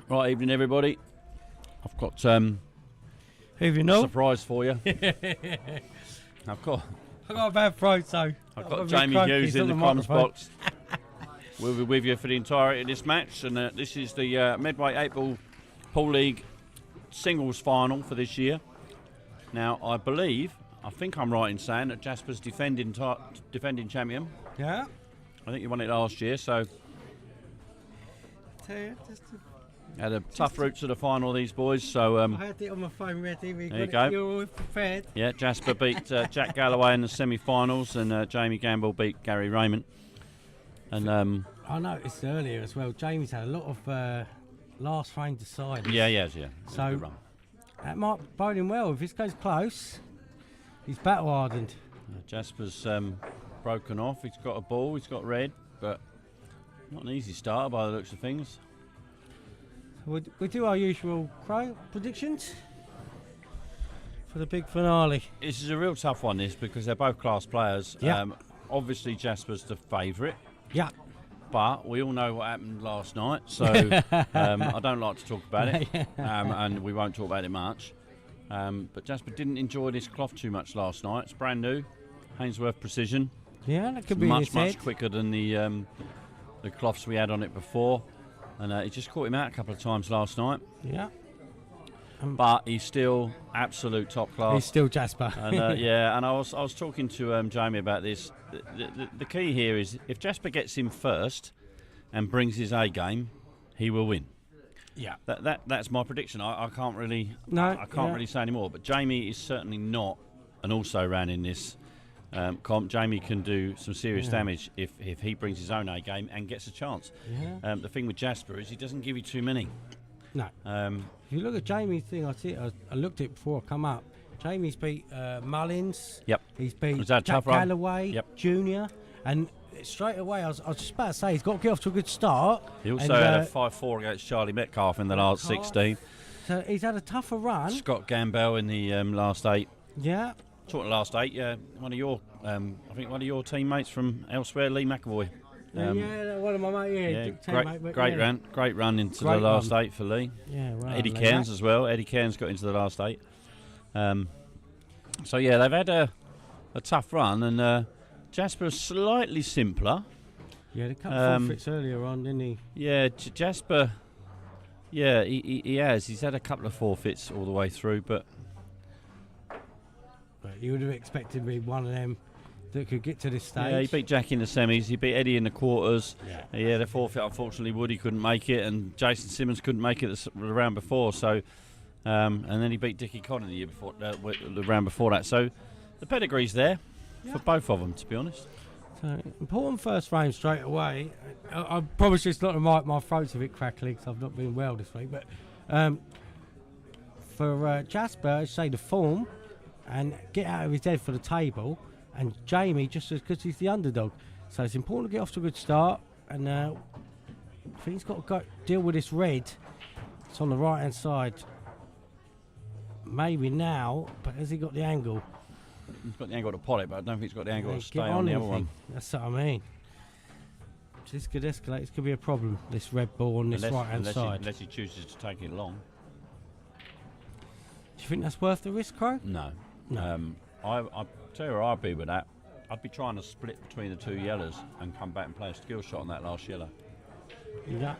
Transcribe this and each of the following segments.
Right, evening everybody. I've got a surprise for you. I've got a bad throat, so I've got Jamie Hughes in the comms box. We'll be with you for the entirety of this match, and this is the Midway 8-ball Pool League singles final for this year. Now, I think I'm right in saying that Jasper's defending champion. Yeah. I think you won it last year, so had a tough route to the final, these boys. So I had it on my phone ready. There you go. You're all prepared. Yeah, Jasper beat Jack Galloway in the semi-finals, and Jamie Gamble beat Gary Raymond. And I noticed earlier as well, Jamie's had a lot of last frame deciders. Yeah, he has, yeah. So that might bode him well. If this goes close, he's battle hardened. Jasper's broken off. He's got a ball, he's got red, but not an easy starter by the looks of things. We do our usual predictions for the big finale. This is a real tough one, this, because they're both class players. Yeah. Obviously, Jasper's the favourite. Yeah. But we all know what happened last night, so I don't like to talk about it, and we won't talk about it much. But Jasper didn't enjoy this cloth too much last night. It's brand new, Hainsworth Precision. Yeah, that could be much quicker than the cloths we had on it before, and it just caught him out a couple of times last night. Yeah. But he's still absolute top class. He's still Jasper. And, yeah, and I was talking to Jamie about this. The key here is if Jasper gets him first and brings his A game, he will win. Yeah. That's my prediction. I can't really really say any more. But Jamie is certainly not an also ran in this comp. Jamie can do some serious damage if he brings his own A game and gets a chance. Yeah. The thing with Jasper is he doesn't give you too many. No. If you look at Jamie's thing, I looked at it before I come up. Jamie's beat Mullins. Yep. He's beat Jack Callaway, Yep. Junior, and straight away I was just about to say he's got to get off to a good start. He also had a 5-4 against Charlie Metcalf in the last 16. So he's had a tougher run. Scott Gambell in the last 8. Yeah. Talking last 8, yeah. One of your teammates from elsewhere, Lee McAvoy. One of my mates. Great run into the last 8 for Lee. Yeah, right. Eddie Cairns as well. Eddie Cairns got into the last 8. So yeah, they've had a tough run, and Jasper is slightly simpler. Yeah, a couple of forfeits earlier on, didn't he? Yeah, Jasper. Yeah, he has. He's had a couple of forfeits all the way through, but you would have expected me one of them that could get to this stage. Yeah, he beat Jack in the semis. He beat Eddie in the quarters. Yeah. He had a forfeit. Unfortunately, Woody couldn't make it, and Jason Simmons couldn't make it the round before. So, and then he beat Dickie Connor the round before that. So, the pedigree's there for both of them, to be honest. So, important first frame straight away. I promise it's not my throat's a bit crackly because I've not been well this week. But for Jasper, I say the form and get out of his head for the table. And Jamie, just because he's the underdog. So it's important to get off to a good start. And I think he's got to go deal with this red. It's on the right-hand side. Maybe now, but has he got the angle? He's got the angle to pot it, but I don't think he's got the angle to stay on the other one. That's what I mean. This could escalate. This could be a problem, this red ball on this right-hand side. Unless he chooses to take it long. Do you think that's worth the risk, Crow? No. I tell you where I'd be with that. I'd be trying to split between the two yellows and come back and play a skill shot on that last yellow. Yeah.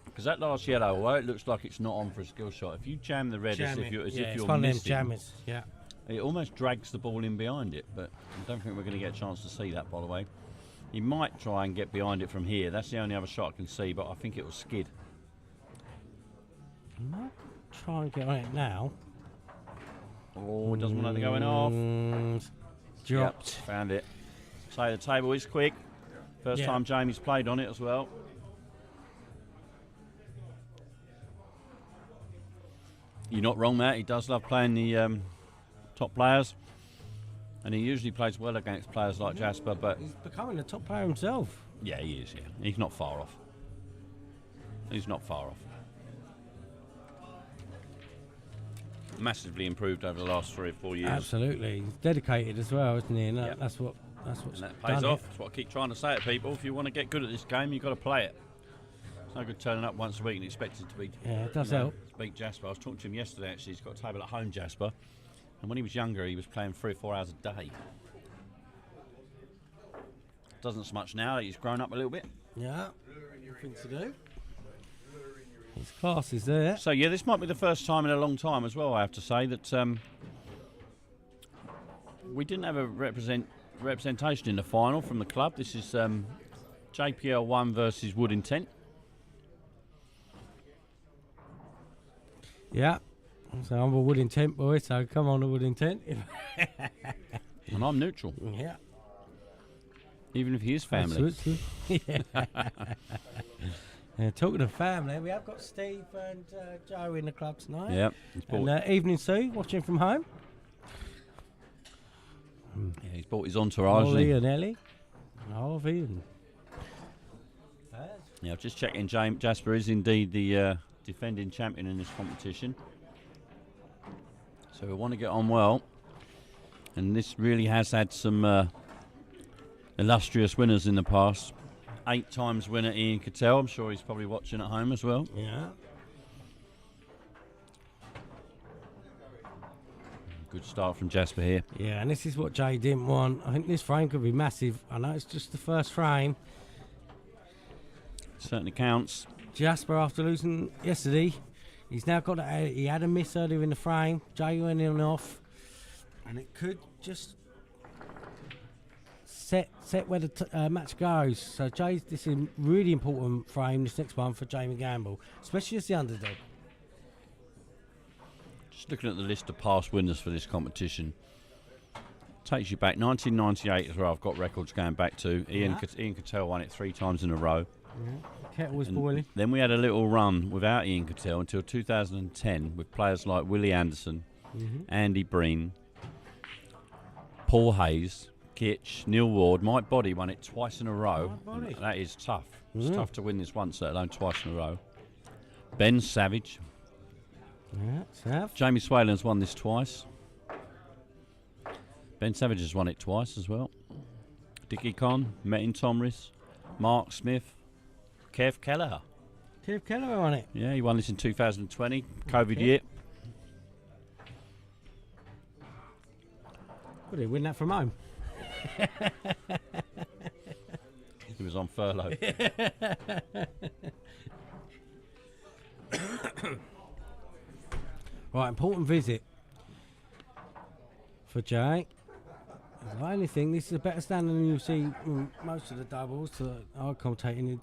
Because that last yellow, although it looks like it's not on for a skill shot, if you jam the red as if you're one missing, of them jammers. Yeah. It almost drags the ball in behind it. But I don't think we're going to get a chance to see that, by the way. He might try and get behind it from here. That's the only other shot I can see, but I think it will skid. He might try and get on it now. Oh, it doesn't want to go in off. Dropped. Yep, found it. So the table is quick. First time Jamie's played on it as well. You're not wrong, Matt. He does love playing the top players. And he usually plays well against players like Jasper, but he's becoming a top player himself. Yeah, he is, yeah. He's not far off. He's not far off. Massively improved over the last 3 or 4 years. Absolutely. He's dedicated as well, isn't he? And that's what's and that pays off. That's what I keep trying to say to people. If you want to get good at this game, you've got to play it. It's no good turning up once a week and expecting to be. Yeah, it does help. To beat Jasper. I was talking to him yesterday, actually. He's got a table at home, Jasper. And when he was younger, he was playing 3 or 4 hours a day. Doesn't so much now. He's grown up a little bit. Yeah, things to do. His class is there. So yeah, this might be the first time in a long time as well, I have to say, that we didn't have a representation in the final from the club. This is JPL 1 versus Wood Intent. Yeah. So I'm a Wood Intent boy, so come on, a Wood Intent. And I'm neutral. Yeah. Even if he is family. Yeah, talking of family, we have got Steve and Joe in the club tonight. Yeah. And Evening Sue watching from home. Yeah, he's brought his entourage. Ollie and Ellie. Harvey and yeah, I've just checking. Jasper is indeed the defending champion in this competition. So we want to get on well. And this really has had some illustrious winners in the past. 8 times winner Ian Cattell. I'm sure he's probably watching at home as well. Yeah. Good start from Jasper here. Yeah, and this is what Jay didn't want. I think this frame could be massive. I know it's just the first frame. Certainly counts. Jasper, after losing yesterday, he's now got he had a miss earlier in the frame. Jay went in and off, and it could just set where the match goes. So Jay's, this is a really important frame, this next one for Jamie Gamble, especially as the underdog. Just looking at the list of past winners for this competition, takes you back 1998 is where I've got records going back to. Ian Cattell won it 3 times in a row. Yeah. Kettle was boiling. Then we had a little run without Ian Cattell until 2010 with players like Willie Anderson, Andy Breen, Paul Hayes, Kitch, Neil Ward. Mike Boddy won it twice in a row. That is tough. It's tough to win this once, let alone twice in a row. Ben Savage. Yeah, Jamie Swayland's won this twice. Ben Savage has won it twice as well. Dickie Conn, Metin Tomris, Mark Smith, Kev Kelleher. Kev Kelleher won it. Yeah, he won this in 2020, COVID year. Would he win that from home? He was on furlough. Right, important visit for Jay. The only thing, this is a better stand than you see most of the doubles that are commentating.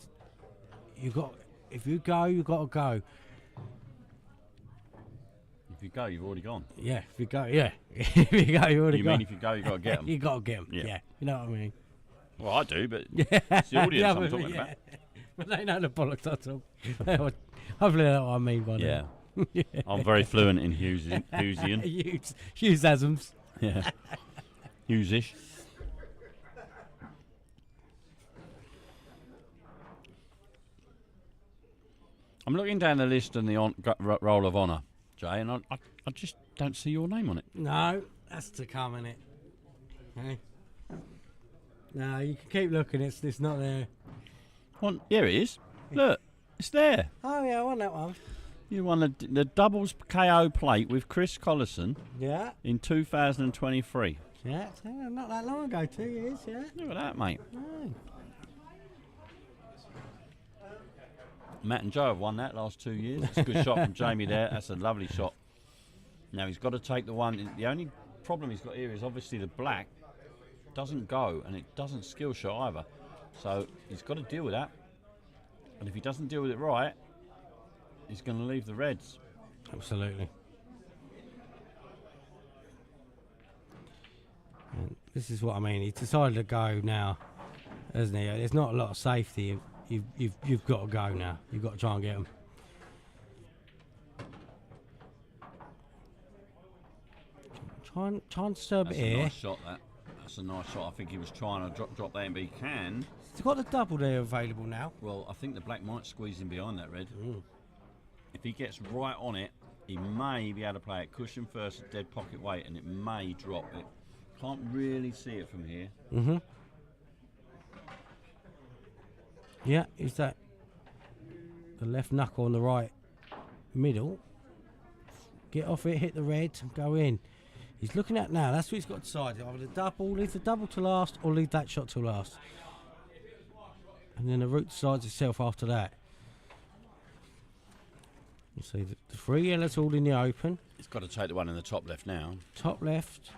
If you go, you got to go. If you go, you've already gone. Yeah, if you go, yeah. If you go, you already You gone. mean if you go, you got to get them? You got to get them, Yeah. yeah. You know what I mean? Well, I do, but it's the audience I'm talking about. But they know the bollocks I talk. Hopefully that's what I mean by that. Yeah. I'm very fluent in Hughesian. Hughesisms. Yeah. Hughesish. I'm looking down the list and the roll of honour, Jay, and I just don't see your name on it. No, that's to come, innit? Hey? No, you can keep looking, it's not there. Well, here it is. Look, it's there. Oh yeah, I won that one. You won the doubles KO plate with Chris Collison Yeah. in 2023. Yeah, not that long ago, 2 years, yeah. Look at that, mate. No. Matt and Joe have won that last 2 years. It's a good shot from Jamie there. That's a lovely shot. Now he's got to take the one. The only problem he's got here is obviously the black doesn't go and it doesn't skill shot either. So he's got to deal with that. And if he doesn't deal with it right, he's going to leave the reds. Absolutely. And this is what I mean. He's decided to go now, hasn't he? There's not a lot of safety. You've got to go now. You've got to try and get them. Try and disturb it here. Nice shot, that. That's a nice shot. I think he was trying to drop that in, but he can. He's got the double there available now. Well, I think the black might squeeze in behind that red. If he gets right on it, he may be able to play it cushion first at dead pocket weight, and it may drop it. Can't really see it from here. Yeah, is that the left knuckle on the right middle? Get off it, hit the red, go in. He's looking at now. That's what he's got to decide. Either the double, leave the double to last, or leave that shot to last. And then the route decides itself after that. You see the 3 yellows all in the open. He's got to take the one in the top left now. Top left.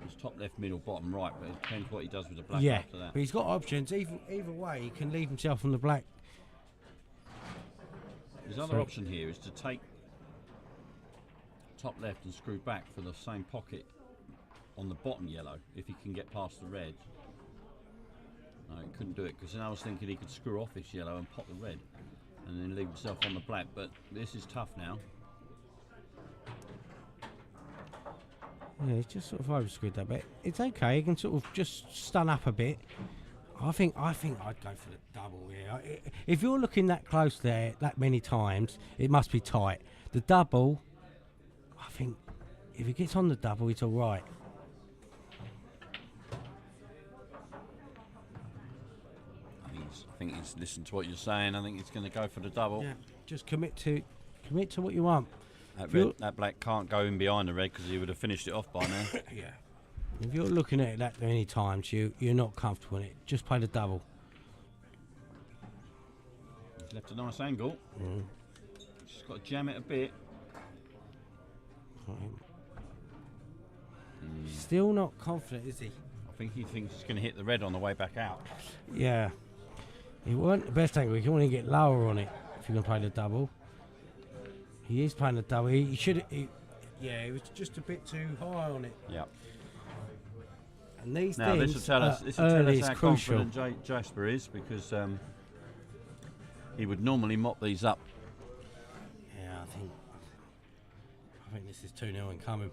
It's top left, middle, bottom right, but it depends what he does with the black Yeah, after that. but he's got options. Either way, he can leave himself on the black. His other option here is to take top left and screw back for the same pocket on the bottom yellow if he can get past the red. No, he couldn't do it because then I was thinking he could screw off this yellow and pop the red and then leave himself on the black, but this is tough now. Yeah, he's just sort of overscrewed that bit. It's okay. He can sort of just stun up a bit. I think I'd go for the double here. If you're looking that close there that many times, it must be tight. The double, I think, if he gets on the double, it's all right. I think he's listened to what you're saying. I think he's going to go for the double. Yeah, just commit to what you want. That black can't go in behind the red because he would have finished it off by now. Yeah. If you're looking at it that many times, you're not comfortable in it. Just play the double. He's left a nice angle. Just got to jam it a bit. Still not confident, is he? I think he thinks he's going to hit the red on the way back out. Yeah. It weren't the best angle. You can only get lower on it if you're going to play the double. He is playing the double. He should. Yeah, it was just a bit too high on it. Yeah. And these now things this will tell us how crucial. confident Jasper is, because he would normally mop these up. Yeah, I think this is 2-0 incoming.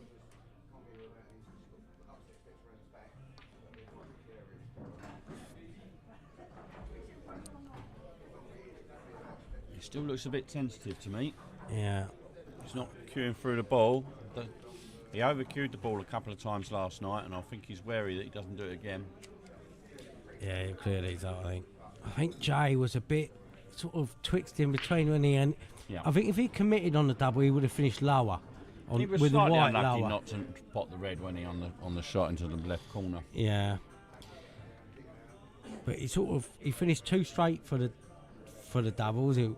He still looks a bit tentative to me. Yeah. He's not cueing through the ball. He overcued the ball a couple of times last night, and I think he's wary that he doesn't do it again. Yeah, clearly is, I think Jay was a bit sort of twixt in between when he and I think if he committed on the double, he would have finished lower. He was with the slightly white unlucky lower. not to pot the red when he on the shot into the left corner. Yeah. But he finished too straight for the doubles. He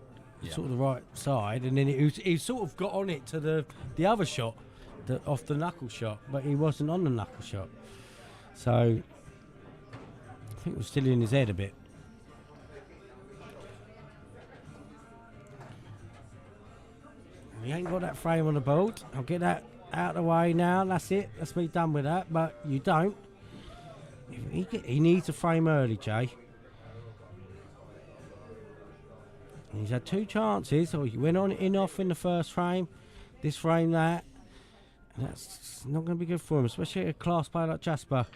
sort of the right side, and then he sort of got on it to the other shot, off the knuckle shot, but he wasn't on the knuckle shot. So I think it was still in his head a bit. He ain't got that frame on the board. I'll get that out of the way now. That's it. Let's be done with that. But you don't. He needs a frame early, Jay. And he's had 2 chances. Or he went on in off in the first frame. This frame, that. And that's not going to be good for him, especially a class player like Jasper.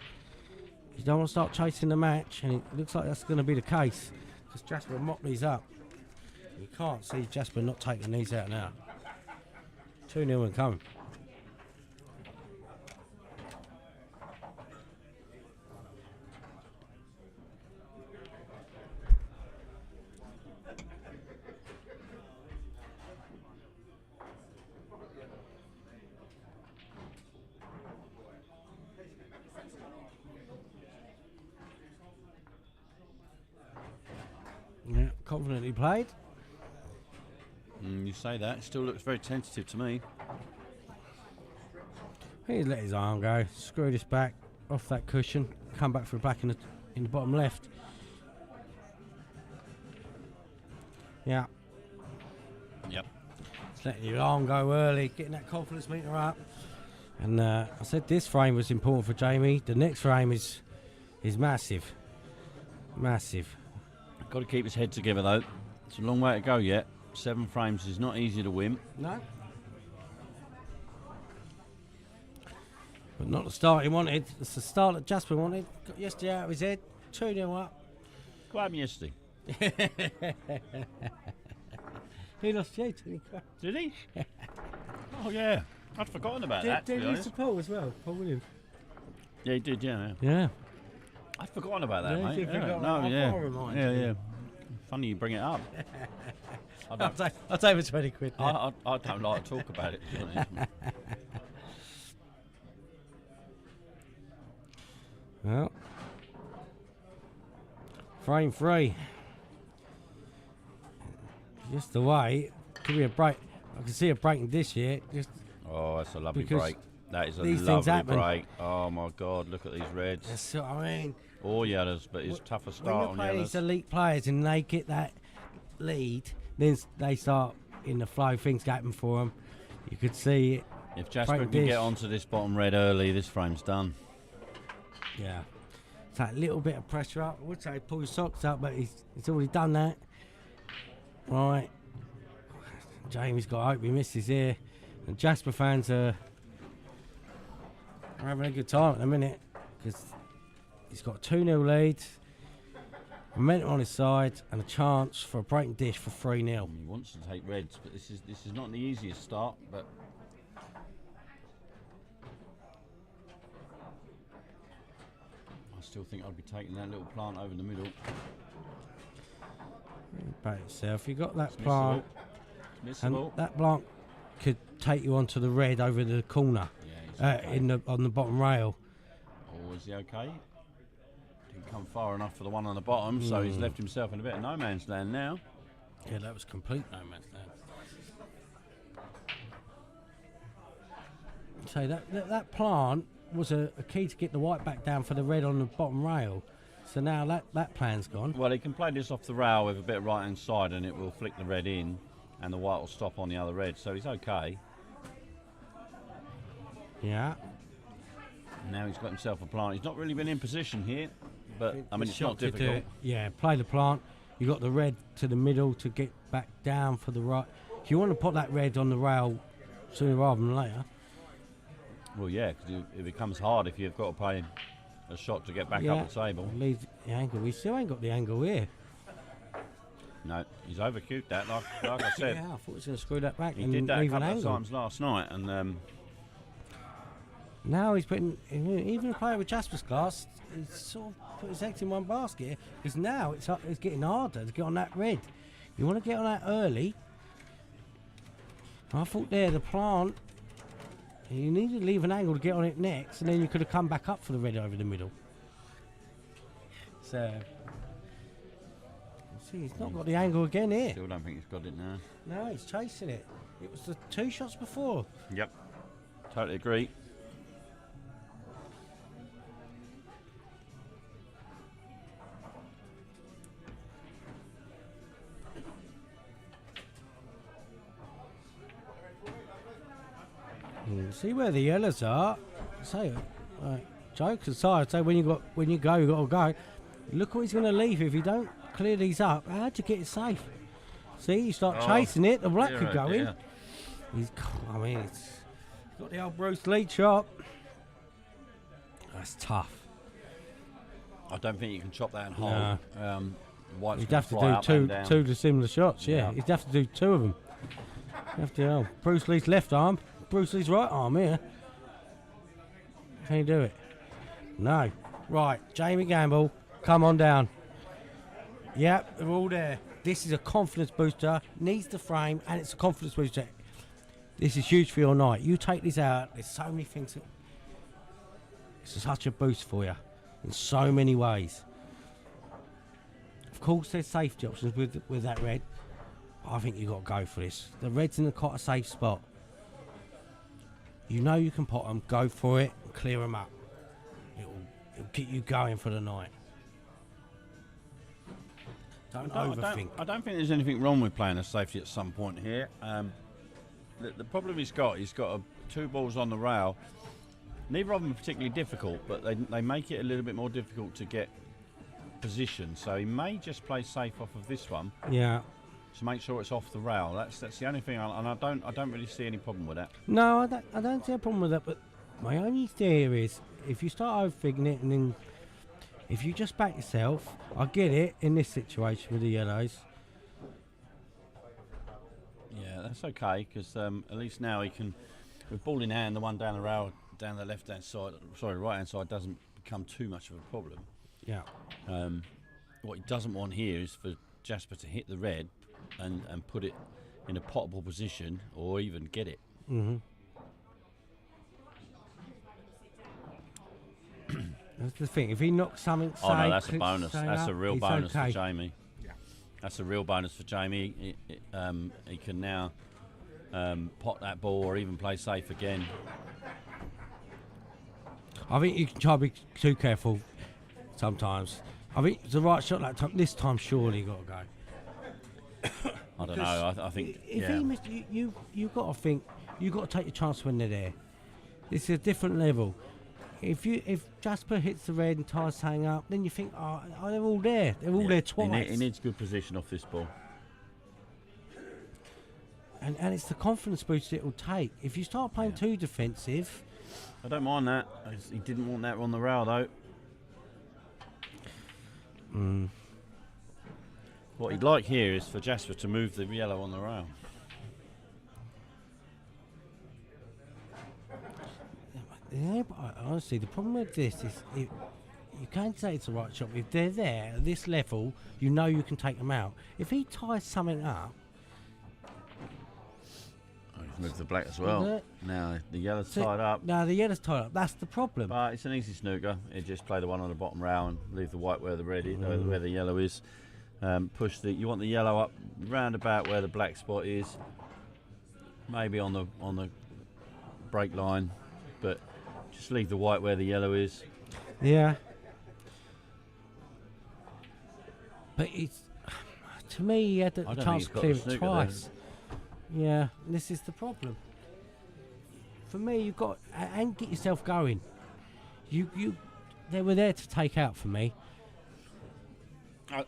You don't want to start chasing the match, and it looks like that's going to be the case, because Jasper mopped these up. You can't see Jasper not taking these out now. 2-0 and coming. Yeah, confidently played. You say that. It still looks very tentative to me. He's let his arm go, screw this back off that cushion, come back for a back in the bottom left. Yeah. Yep. Just letting your arm go early, getting that confidence meter up. And I said this frame was important for Jamie. The next frame is massive. Massive. Got to keep his head together though. It's a long way to go yet. 7 frames is not easy to win. No. But not the start he wanted. It's the start that Jasper wanted. Got yesterday out of his head. 2-0 up. Grab him yesterday. He lost you, didn't he? Did he? Oh yeah. I'd forgotten about that. Did he lose to Paul as well? Paul Williams. Yeah, he did. Yeah. Yeah. I'd forgotten about that, Yeah, mate. no, yeah. Yeah. Funny you bring it up. I'll take the 20 quid. I don't like to talk about it, to be honest. Well, frame 3. Just the way. Could be a break. I can see a breaking this year. Oh, that's a lovely because break. That is a these things lovely happen. break. Oh my God, look at these reds. That's what I mean. All yellows, but it's tougher When start you on play yellows. these elite players and they get that lead, then they start in the flow. Things happen for them. You could see it. If Jasper breaking can dish. get onto this bottom red early, this frame's done. Yeah. It's that little bit of pressure up. I would say pull your socks up, but he's already done that. Right. Jamie's got to hope he misses here. And Jasper fans are having a good time at the minute, because he's got a 2-0 lead, momentum on his side, and a chance for a breaking dish for 3-0. He wants to take reds, but this is not the easiest start. But I still think I'd be taking that little plant over the middle. back itself. You got that plant, and Missable. that plant could take you onto the red over the corner, on the bottom rail. Oh, is he okay? Didn't come far enough for the one on the bottom, so he's left himself in a bit of no man's land now. Yeah, that was complete no man's land. So that plant was a key to get the white back down for the red on the bottom rail. So now that plan's gone. Well, he can play this off the rail with a bit of right hand side, and it will flick the red in, and the white will stop on the other red. So he's okay. Yeah. Now he's got himself a plant. He's not really been in position here, but I mean it's not to difficult. Yeah, play the plant. You got the red to the middle to get back down for the right. If you want to put that red on the rail sooner rather than later. Well, yeah, because it becomes hard if you've got to play a shot to get back up the table. Leave the angle. We still ain't got the angle here. No, he's overcued that. Like I said, Yeah, I thought he was going to screw that back. he and did that a leave an couple of angle. times last night, and Now he's putting, even a player with Jasper's class, he's sort of put his eggs in one basket, because now it's getting harder to get on that red. You want to get on that early. I thought there, the plant, you need to leave an angle to get on it next, and then you could have come back up for the red over the middle. So, see, he's not got the angle again here. still don't think he's got it now. No, he's chasing it. It was the 2 shots before. Yep, totally agree. See where the yellows are. Say, jokes aside, say when you go, you got to go. Look what he's going to leave if you don't clear these up. How'd you get it safe? See, you start chasing it, the black could go in. He's got the old Bruce Lee chop. That's tough. I don't think you can chop that in half. You'd have to do two dissimilar shots. Yeah, you'd have to do 2 of them. You have to. Bruce Lee's left arm. Bruce Lee's right arm here. Can you do it? No. Right, Jamie Gamble, come on down. Yep, they're all there. This is a confidence booster, needs the frame, and it's a confidence booster. This is huge for your night. You take this out, there's so many things. It's such a boost for you in so many ways. Of course, there's safety options with that red. I think you've got to go for this. The red's in quite a safe spot. You know you can pot them, go for it, and clear them up. It'll get you going for the night. Don't overthink. I don't think there's anything wrong with playing a safety at some point here. The problem he's got 2 balls on the rail. Neither of them are particularly difficult, but they make it a little bit more difficult to get position. So he may just play safe off of this one. Yeah. To make sure it's off the rail. That's the only thing, and I don't really see any problem with that. No, I don't see a problem with that. But my only theory is if you start overthinking it, and then if you just back yourself, I get it in this situation with the yellows. Yeah, that's okay because at least now he can, with ball in hand, the one down the rail, down the right hand side doesn't become too much of a problem. Yeah. What he doesn't want here is for Jasper to hit the red and put it in a potable position or even get it. Mm-hmm. That's the thing. If he knocks something, no, that's a bonus. That's a real bonus for Jamie. Yeah. That's a real bonus for Jamie. He can now pot that ball or even play safe again. I think you can try to be too careful sometimes. I think it's the right shot that time. This time, surely you got to go. I don't know. I think if he missed, you got to think. You got to take your chance when they're there. It's a different level. If Jasper hits the red and ties hang up, then you think, oh, they're all there. They're all there twice. He needs good position off this ball. And it's the confidence boost it will take. If you start playing too defensive, I don't mind that. He didn't want that on the rail though. What he'd like here is for Jasper to move the yellow on the rail. yeah, but honestly, the problem with this is you can say it's the right shot. If they're there at this level, you know you can take them out. If he ties something up, he's moved the black as well. Now the yellow's tied up. No, the yellow's tied up. That's the problem. But it's an easy snooker. You just play the one on the bottom rail and leave the white where the red is, where the yellow is. You want the yellow up round about where the black spot is. Maybe on the break line, but just leave the white where the yellow is. Yeah. But it's, to me, he had the chance to clear it twice. There. Yeah, this is the problem. For me, you've got and get yourself going. They were there to take out for me.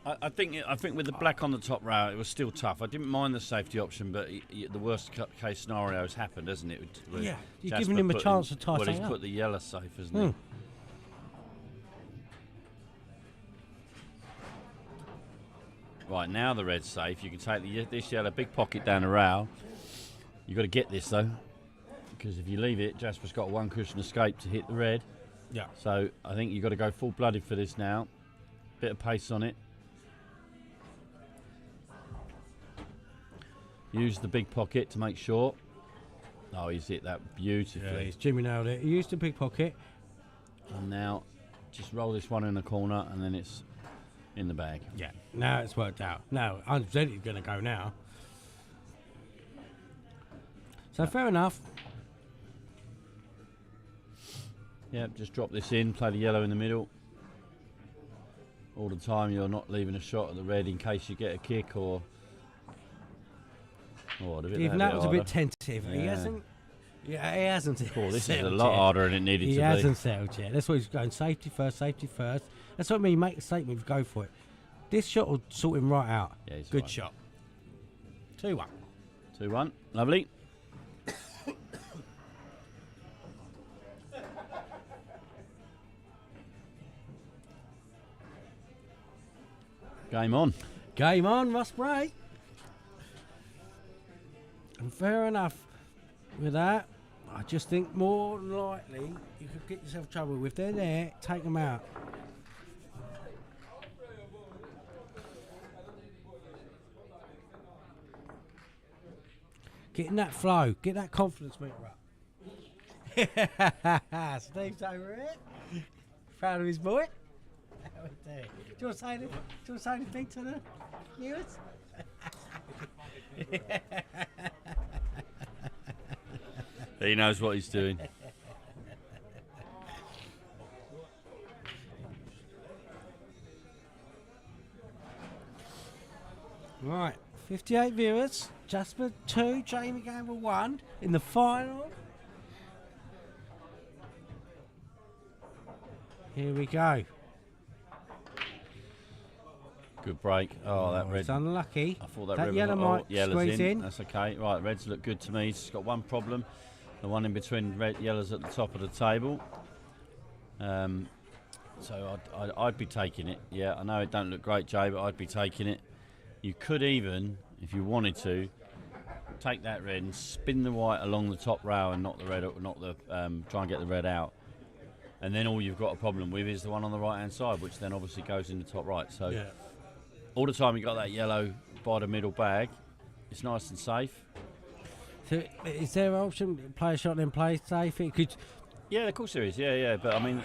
I think with the black on the top rail, it was still tough. I didn't mind the safety option, but the worst case scenario has happened, hasn't it? Yeah, you're giving him a chance to tie something up. Well, he's put the yellow safe, hasn't he? Right, now the red's safe. You can take this yellow big pocket down the rail. You've got to get this, though, because if you leave it, Jasper's got one cushion escape to hit the red. Yeah. So I think you've got to go full-blooded for this now. Bit of pace on it. Use the big pocket to make sure. Oh, he's hit that beautifully. Yeah, Jimmy nailed it. He used the big pocket. And now just roll this one in the corner and then it's in the bag. Yeah, now it's worked out. Now, I'm going to go now. So fair enough. Yeah, just drop this in, play the yellow in the middle. All the time you're not leaving a shot at the red in case you get a kick or... Even that was a bit tentative. Yeah. He hasn't... Yeah, he hasn't. Oh, this is a lot harder than it needed to be. He hasn't settled yet. That's why he's going safety first, safety first. That's what I mean. Make a statement, go for it. This shot will sort him right out. Yeah, he's good right. shot. 2-1. 2-1. Lovely. Game on. Game on, Ross Bray. And fair enough with that. I just think more than likely you could get yourself trouble. If they're there, take them out. Getting that flow, get that confidence meter up. Steve's over it. Proud of his boy. How we do? Do you want to say anything to the viewers? He knows what he's doing. Right, 58 viewers. Jasper 2, Jamie Gamble 1 in the final. Here we go. Good break. Oh, that red. It's unlucky. I thought that red yellow might squeeze in. That's okay. Right, reds look good to me. It's got one problem. The one in between yellows at the top of the table. So I'd be taking it. Yeah, I know it don't look great, Jay, but I'd be taking it. You could even, if you wanted to, take that red and spin the white along the top rail and knock the red, try and get the red out. And then all you've got a problem with is the one on the right-hand side, which then obviously goes in the top right. So yeah. All the time you got that yellow by the middle bag. It's nice and safe. So is there an option, play a shot and then play safe? It could. Yeah, of course there is. Yeah. But I mean,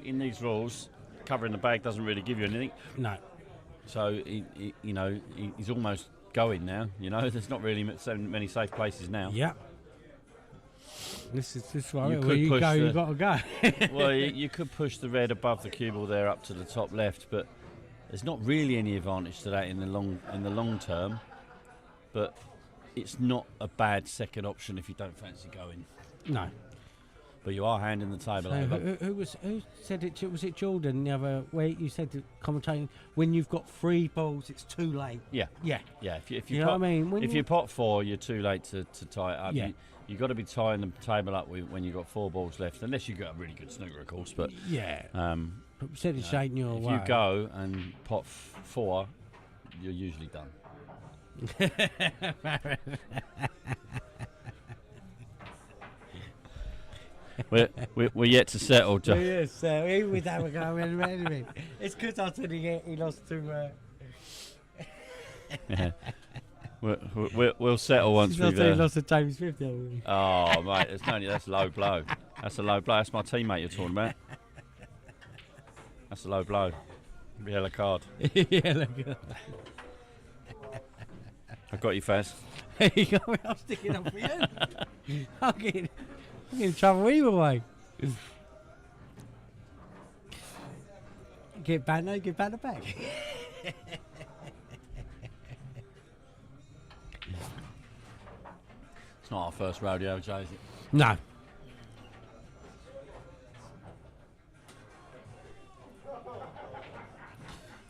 in these rules, covering the bag doesn't really give you anything. No. So he's almost going now. There's not really so many safe places now. Yeah. This one. Where you go, you got to go. Well, you could push the red above the cue ball there up to the top left, but there's not really any advantage to that in the long term. But it's not a bad second option if you don't fancy going. No. But you are handing the table so over. Who said it? Was it Jordan the other way? You said to commentating when you've got 3 balls, it's too late. Yeah. If you know what I mean? If you pot 4, you're too late to tie it up. Yeah. You've got to be tying the table up when you've got 4 balls left, unless you've got a really good snooker, of course. But yeah. But we said it's shading your way. If you go and pot 4, you're usually done. we're yet to settle. Yes, he would have a go anyway. It's because I said he lost to. Yeah. We'll settle once we've. He lost to James Smith. Oh mate, that's low blow. That's a low blow. That's my teammate you're talking about. That's a low blow. Yellow card. Yellow card. I got you, Faz. You got me. I'm sticking up for you. I'm getting in trouble either way. Get banner back. It's not our first rodeo, Jay, is it? No.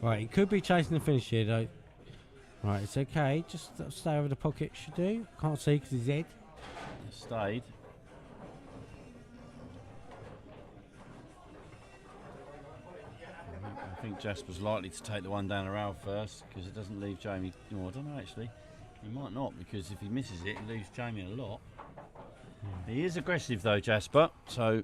Right, he could be chasing the finish here, though. Right, it's okay. Just stay over the pocket, should do. Can't see because he's dead. Stayed. I think Jasper's likely to take the one down the rail first because it doesn't leave Jamie. No, I don't know actually. He might not because if he misses it, it leaves Jamie a lot. He is aggressive though, Jasper. So.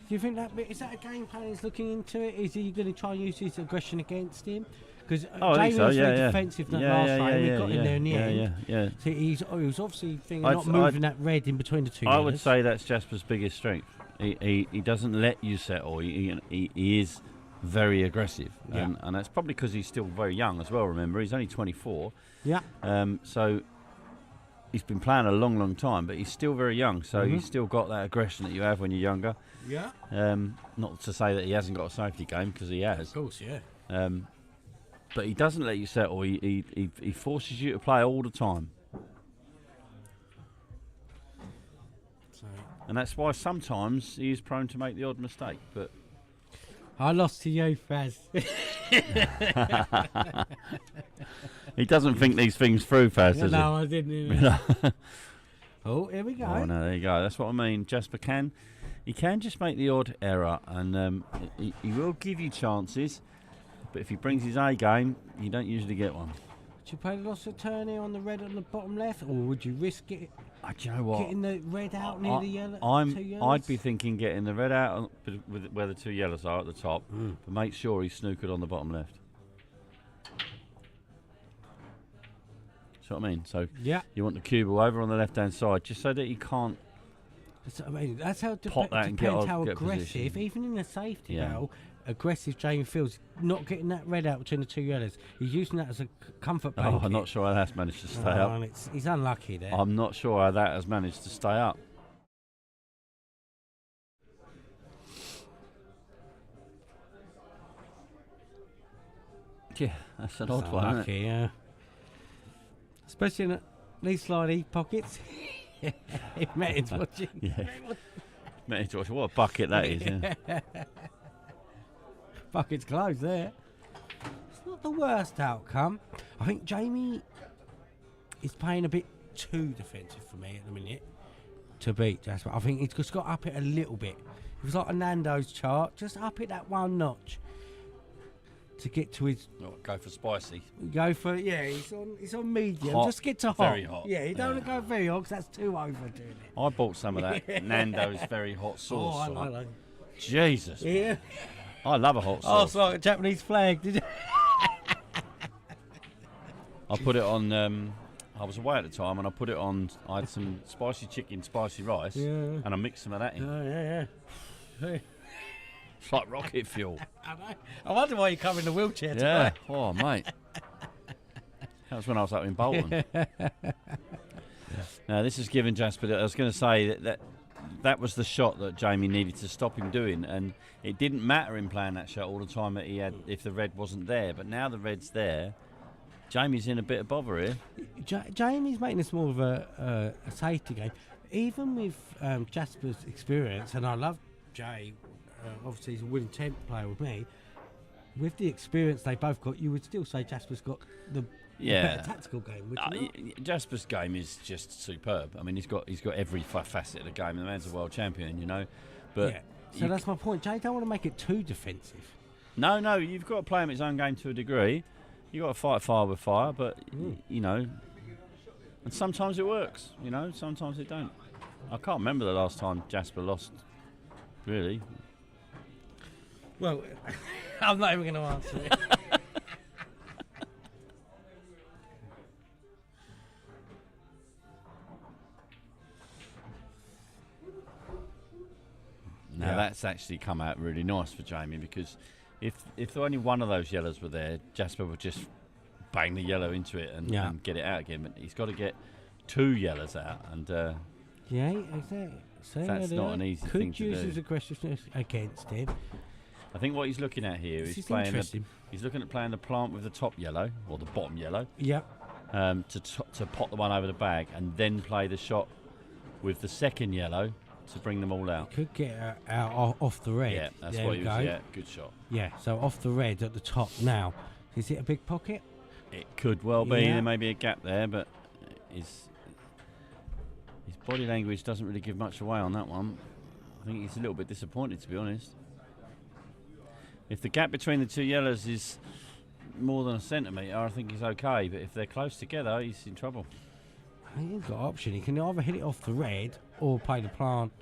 Do you think is that a game plan he's looking into it? Is he going to try and use his aggression against him? Because Jamie was very defensive last time. He got in there in the end. Yeah. So he was obviously thinking not moving that red in between the two. I would say that's Jasper's biggest strength. He doesn't let you settle. He is very aggressive, and that's probably because he's still very young as well. Remember, he's only 24. Yeah. So he's been playing a long time, but he's still very young. So he's still got that aggression that you have when you're younger. Yeah. Not to say that he hasn't got a safety game because he has. Of course, yeah. But he doesn't let you settle. He forces you to play all the time. And that's why sometimes he is prone to make the odd mistake. But I lost to you, Faz. He doesn't think these things through, Faz, does he? No, I didn't. Oh, here we go. Oh, no, there you go. That's what I mean. Jasper can just make the odd error, and he will give you chances. But if he brings his A game, you don't usually get one. Would you play the loss of turn here on the red on the bottom left, or would you risk it? Do you know what? Getting the red out near the yellow. I'd be thinking getting the red out with where the two yellows are at the top, but make sure he's snookered on the bottom left. See what I mean? So you want the cube over on the left-hand side, just so that he can't. That's how pop that and depends get how get aggressive, position. Even in the safety battle, aggressive Jamie feels not getting that red out between the two yellows. He's using that as a comfort blanket. I'm not sure how that's managed to stay up. He's unlucky there. I'm not sure how that has managed to stay up. Yeah, that's an odd one, isn't it? Yeah. Especially in these slidey pockets. If Metin's watching. Yeah. Metin's watching. What a bucket that is. Yeah. Bucket's closed there. It's not the worst outcome. I think Jamie is playing a bit too defensive for me at the minute to beat Jasper. I think he's just got to up it a little bit. It was like a Nando's chart. Just up it that one notch to get to his. Go for spicy. Go for he's on medium. Hot, just get to hot. Very hot. Yeah, you don't want to go very hot because that's too overdoing it. I bought some of that Nando's very hot sauce. Oh, I like. Jesus. Yeah. I love a hot sauce. Oh, it's like a Japanese flag. Did you? I put it on. I was away at the time, and I put it on. I had some spicy chicken, spicy rice, and I mixed some of that in. Oh yeah. It's like rocket fuel. I know. I wonder why you come in the wheelchair today. Yeah. Oh, mate. That was when I was up in Bolton. Now, this is giving Jasper. I was going to say that was the shot that Jamie needed to stop him doing, and it didn't matter him playing that shot all the time that he had if the red wasn't there. But now the red's there, Jamie's in a bit of bother here. Jamie's making this more of a safety game, even with Jasper's experience, and I love Jay. Obviously, he's a winning 10th player with me. With the experience they both got, you would still say Jasper's got the better tactical game. Would you not? Jasper's game is just superb. I mean, he's got every facet of the game. The man's a world champion, you know. But so that's my point. Jay don't want to make it too defensive. No, you've got to play him his own game to a degree. You've got to fight fire with fire, but you know, and sometimes it works. You know, sometimes it don't. I can't remember the last time Jasper lost really. Well, I'm not even going to answer it. Now that's actually come out really nice for Jamie, because if only one of those yellows were there, Jasper would just bang the yellow into it and get it out again. But he's got to get 2 yellows out, and yeah, exactly. So that's not an easy thing to do. Could use his aggressiveness against him. I think what he's looking at here is playing. He's looking at playing the plant with the top yellow or the bottom yellow. Yep. To pot the one over the bag, and then play the shot with the second yellow to bring them all out. Could get out off the red. Yeah, that's there what he was. go. Yeah, good shot. Yeah, so off the red at the top now. Is it a big pocket? It could well be. There may be a gap there, but his body language doesn't really give much away on that one. I think he's a little bit disappointed, to be honest. If the gap between the 2 yellows is more than a centimetre, I think he's okay. But if they're close together, he's in trouble. He ain't got an option. He can either hit it off the red or play the plant.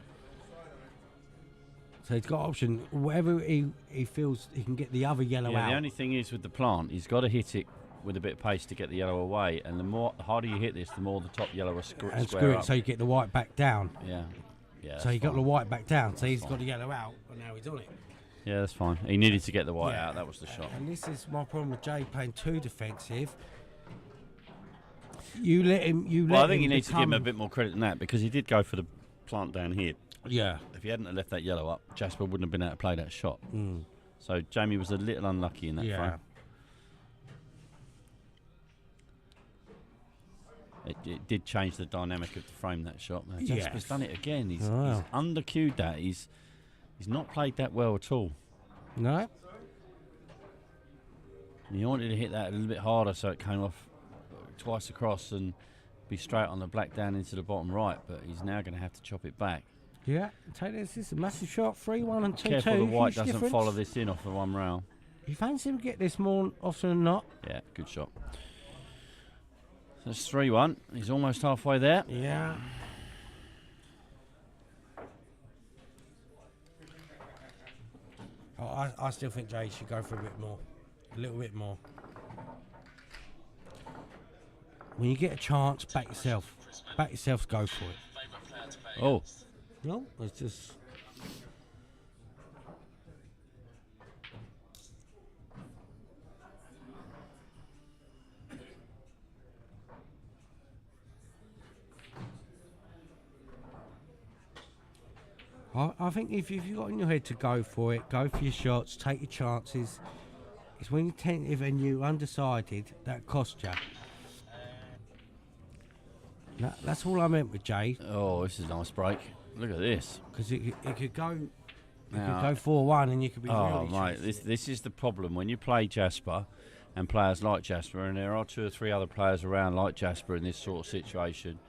So he's got option. Whatever he feels he can get the other yellow out. The only thing is with the plant, he's got to hit it with a bit of pace to get the yellow away. And the harder you hit this, the more the top yellow will square up. So you get the white back down. Yeah. So he got the white back down. So he's got the yellow out, and now he's on it. Yeah, that's fine. He needed to get the white out. That was the shot. And this is my problem with Jay playing too defensive. You let him. I think you need to give him a bit more credit than that, because he did go for the plant down here. Yeah. If he hadn't have left that yellow up, Jasper wouldn't have been able to play that shot. So Jamie was a little unlucky in that frame. It did change the dynamic of the frame, that shot. Now, Jasper's done it again. He's under-cued that. He's not played that well at all. No. He wanted to hit that a little bit harder so it came off twice across and be straight on the black down into the bottom right, but he's now going to have to chop it back. Yeah, take this. This is a massive shot. 3-1 and 2-2. Careful the white doesn't follow this in off the one rail. You fancy him get this more often than not? Yeah, good shot. So it's 3-1. He's almost halfway there. Yeah. I still think Jay should go for a bit more. A little bit more. When you get a chance, back yourself. Back yourself, go for it. Oh. No, it's just... I think if you've got in your head to go for it, go for your shots, take your chances. It's when you're tentative and you're undecided that costs you. That's all I meant with Jay. Oh, this is a nice break. Look at this. Because it could go 4-1 and you could be really mate, this is the problem. When you play Jasper and players like Jasper, and there are 2 or 3 other players around like Jasper in this sort of situation,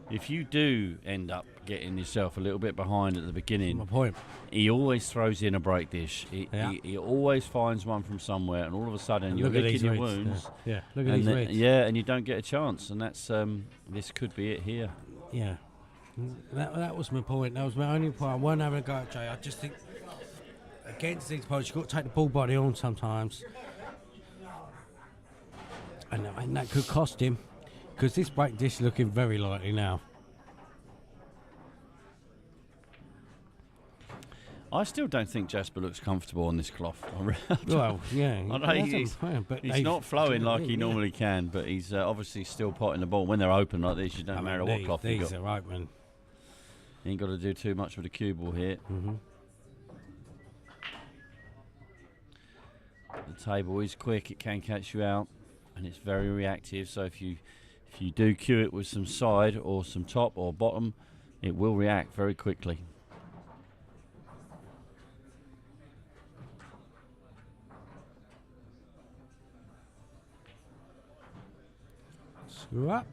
if you do end up getting yourself a little bit behind at the beginning, my point. He always throws in a break dish. He always finds one from somewhere, and all of a sudden you're licking your wounds. Yeah, look at these reeds. Yeah, and you don't get a chance, and that's this could be it here. Yeah, that was my point. That was my only point. I wasn't having a go at Jay. I just think against these opponents, you've got to take the ball by the horn sometimes, and that could cost him. Because this break dish is looking very likely now. I still don't think Jasper looks comfortable on this cloth. Well, yeah. He's not flowing like he normally can, but he's obviously still potting the ball. When they're open like this, you don't matter what cloth you got. These are open. You ain't got to do too much with the cue ball here. The table is quick, it can catch you out, and it's very reactive, so if you do cue it with some side or some top or bottom, it will react very quickly. Screw up.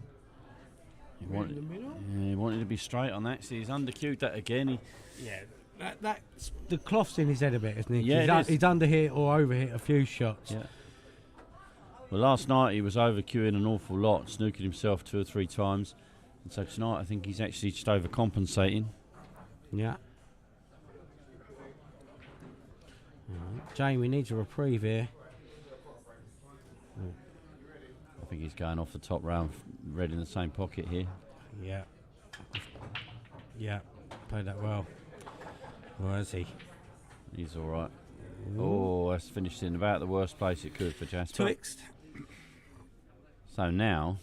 He wanted to be straight on that. See, he's under-cued that again. That's the cloth's in his head a bit, isn't he? Yeah, he's under-hit or over-hit a few shots. Yeah. Well, last night he was over-cueing an awful lot, snooking himself 2 or 3 times. And so tonight I think he's actually just overcompensating. Yeah. Jamie needs a reprieve here. I think he's going off the top round, red in the same pocket here. Yeah. Yeah, played that well. Where is he? He's all right. Oh, that's finished in about the worst place it could for Jasper. Twixt. So now,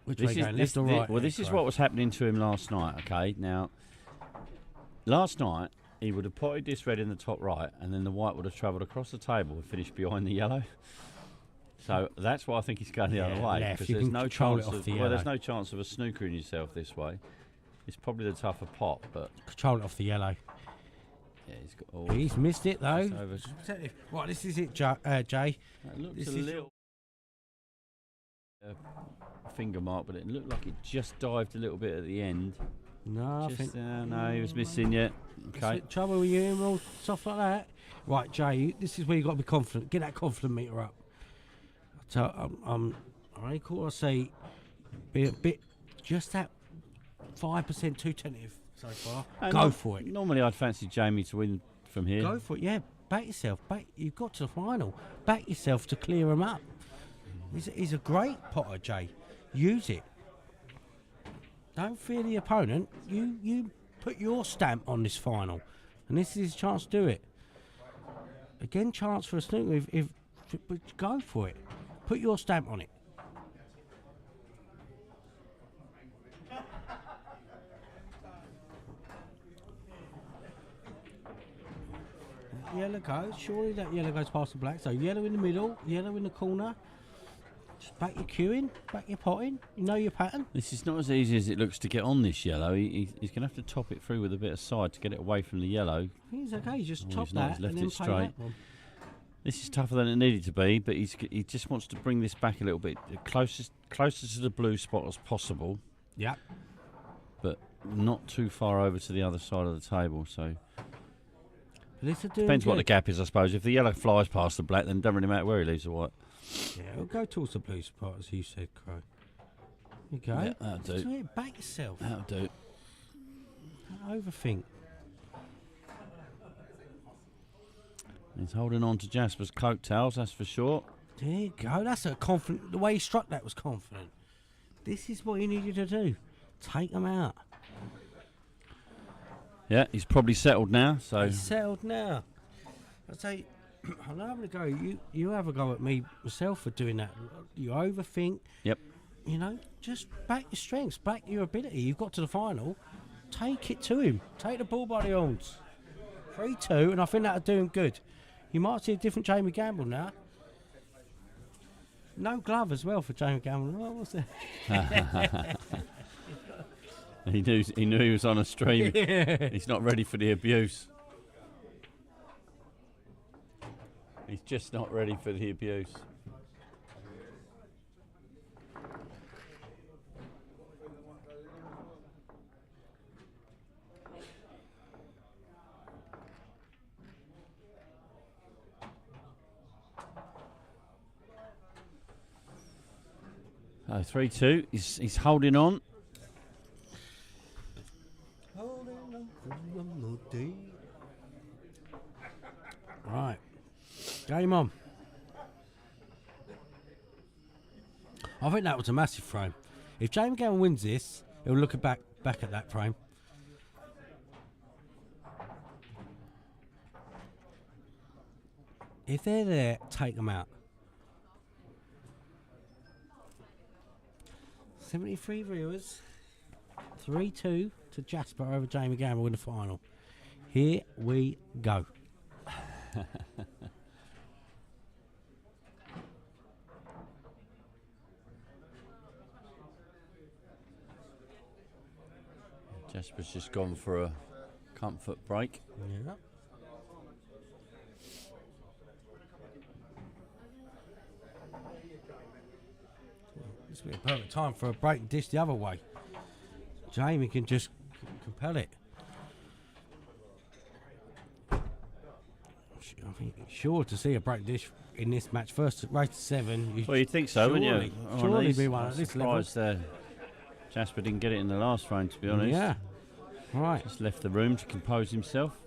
Which way going, left or right? Well, this is what was happening to him last night, okay? Now, last night, he would have potted this red in the top right, and then the white would have travelled across the table and finished behind the yellow. So that's why I think he's going the other way, because there's no chance of there's no chance of a snookering yourself this way. It's probably the tougher pot, but control it off the yellow. Yeah, he's missed it though. Right, this is it, Jay. It looks this a little finger mark, but it looked like it just dived a little bit at the end. No, I think no, he was missing it. Okay. Trouble with you, all stuff like that. Right, Jay. This is where you got to be confident. Get that confident meter up. So I call. I say, be a bit, just that 5% too tentative so far. Go for it. Normally, I'd fancy Jamie to win from here. Go for it. Yeah, back yourself. You've got to the final. Back yourself to clear him up. He's a great potter, Jay. Use it. Don't fear the opponent. You put your stamp on this final, and this is his chance to do it. Again, chance for a snooker. But go for it. Put your stamp on it. Yellow goes. Surely that yellow goes past the black. So yellow in the middle, yellow in the corner. Just back your queuing, back your potting. You know your pattern. This is not as easy as it looks to get on this yellow. He's going to have to top it through with a bit of side to get it away from the yellow. I think he's okay. He's just top that he's left and then it straight. This is tougher than it needed to be, but he just wants to bring this back a little bit, closest to the blue spot as possible. Yeah. But not too far over to the other side of the table. So depends what the gap is, I suppose. If the yellow flies past the black, then it doesn't really matter where he leaves the white. Yeah, we'll go towards the blue spot, as you said, Crow. There you go. Yeah, that'll do. Back yourself. That'll do. Don't overthink. He's holding on to Jasper's coattails, that's for sure. There you go. That's a confident. The way he struck that was confident. This is what he needed to do. Take them out. Yeah, he's probably settled now. So he's settled now. I say, I'm having a go. You have a go at me myself for doing that. You overthink. Yep. You know, just back your strengths, back your ability. You've got to the final. Take it to him. Take the ball by the horns. 3-2, and I think that'll do him good. You might see a different Jamie Gamble now. No glove as well for Jamie Gamble. What was that? He knew he was on a stream. Yeah. He's not ready for the abuse. He's just not ready for the abuse. Oh, 3-2. He's holding on. Right. Game on. I think that was a massive frame. If Jamie Gamble wins this, he'll look back at that frame. If they're there, take them out. 73 viewers. 3-2 to Jasper over Jamie Gamble in the final. Here we go. Jasper's just gone for a comfort break. Yeah. This would be a perfect time for a break and dish the other way. Jamie can just compel it. I think sure to see a break dish in this match. First race to 7. Well, you'd think so, wouldn't you? Surely be one at this level. Jasper didn't get it in the last frame, to be honest. Yeah. Right. Just left the room to compose himself.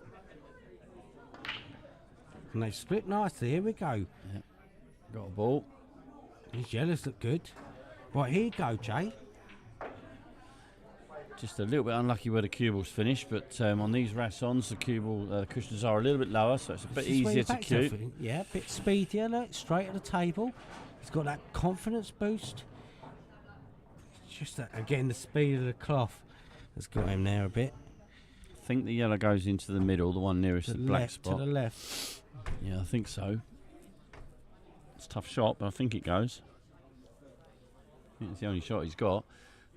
And they split nicely. Here we go. Yeah. Got a ball. These yellows look good. Right, here you go, Jay. Just a little bit unlucky where the cue ball's finished, but on these Rassons, the cue ball cushions are a little bit lower, so it's a bit easier to cue. Yeah, a bit speedier, look, straight at the table. He's got that confidence boost. It's just that, again, the speed of the cloth has got him there a bit. I think the yellow goes into the middle, the one nearest the black spot. To the left. Yeah, I think so. It's a tough shot, but I think it goes. I think it's the only shot he's got.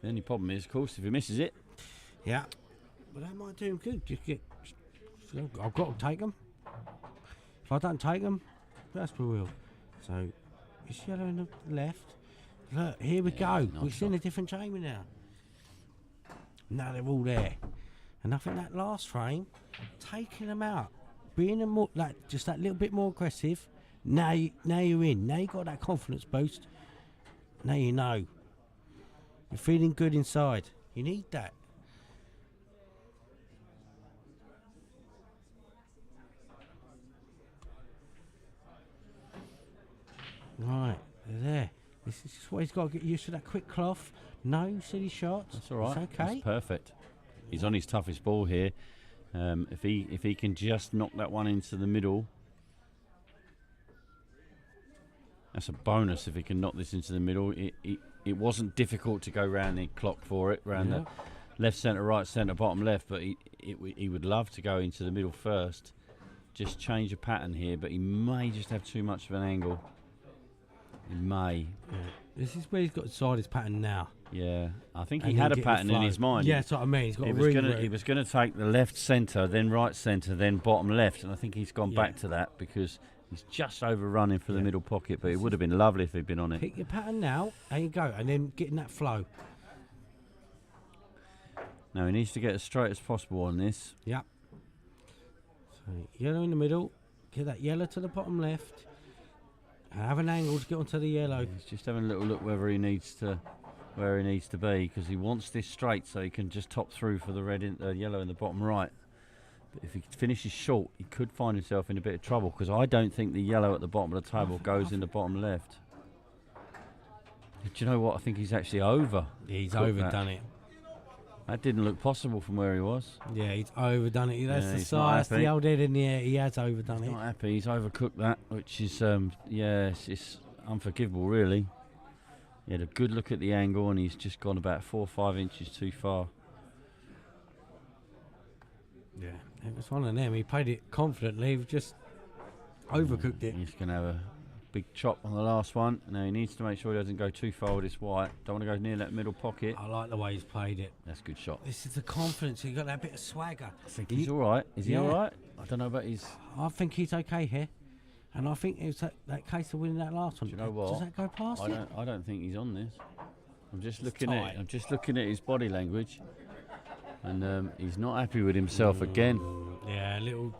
The only problem is, of course, if he misses it. Yeah. But that might do him good. Just get. I've got to take them. If I don't take them, Jasper will. So, it's yellow in the left. Look, here we go. Nice We've seen a different chamber now. Now they're all there. And I think that last frame, taking them out, being a more, like, just that little bit more aggressive. Now you're in. Now you got that confidence boost. Now you know. You're feeling good inside. You need that. Right, they're there. This is just what he's got to get used to, that quick cloth. No silly shots. That's all right. It's okay. That's perfect. He's on his toughest ball here. If he can just knock that one into the middle, that's a bonus. If he can knock this into the middle, it wasn't difficult to go round the clock for it, round the left centre, right centre, bottom left. But he would love to go into the middle first. Just change a pattern here, but he may just have too much of an angle. He may. Yeah. This is where he's got to decide his pattern now. Yeah, I think he had a pattern in his mind. Yeah, that's what I mean. He's got he was going to take the left centre, then right centre, then bottom left, and I think he's gone back to that because he's just overrunning for the middle pocket. But it would have been lovely if he'd been on it. Pick your pattern now, and you go, and then get in that flow. Now he needs to get as straight as possible on this. Yep. So yellow in the middle, get that yellow to the bottom left. Have an angle to get onto the yellow. He's just having a little look where he needs to be, because he wants this straight so he can just top through for the yellow in the bottom right. But if he finishes short, he could find himself in a bit of trouble, because I don't think the yellow at the bottom of the table goes in the bottom left. Do you know what? I think he's actually over. Yeah, he's overdone it. That didn't look possible from where he was. Yeah, he's overdone it. That's the size, the old head in the air. He has overdone it. He's not happy. He's overcooked that, which is, it's unforgivable, really. He had a good look at the angle, and he's just gone about 4 or 5 inches too far. Yeah, it was one of them. He played it confidently. He just overcooked it. He's going to have a big chop on the last one. Now he needs to make sure he doesn't go too far with this white. Don't want to go near that middle pocket. I like the way he's played it. That's a good shot. This is the confidence. He got that bit of swagger. I think he's all right. Is he all right? I don't know about his. I think he's okay here, and I think it was that case of winning that last one. Do you know what? Does that go past it? I don't think he's on this. I'm just looking at his body language, and he's not happy with himself again. Yeah, a little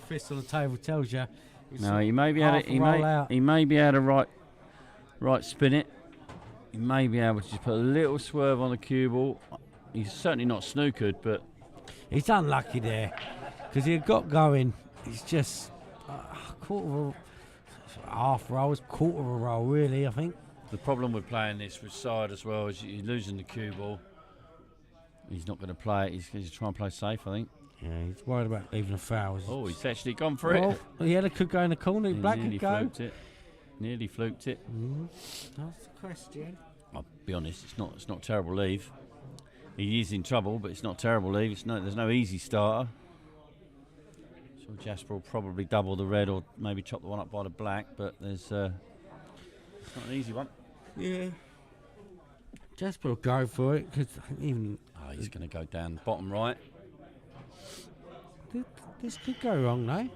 fist on the table tells you. No, he may be able to. He may be able to right spin it. He may be able to just put a little swerve on the cue ball. He's certainly not snookered, but he's unlucky there because he got going. He's just half roll, quarter of a roll, really. I think the problem with playing this with side as well is you're losing the cue ball. He's not going to play it. He's going to try and play safe, I think. Yeah, he's worried about even a foul. Oh, he's actually gone for it. The yellow could go in the corner. Black could go. Nearly fluked it. That's the question. I'll be honest, it's not terrible leave. He is in trouble, but it's not terrible leave. There's no easy starter. So Jasper will probably double the red or maybe chop the one up by the black, but it's not an easy one. Yeah. Jasper will go for it because even. Oh, he's going to go down the bottom right. This could go wrong, though.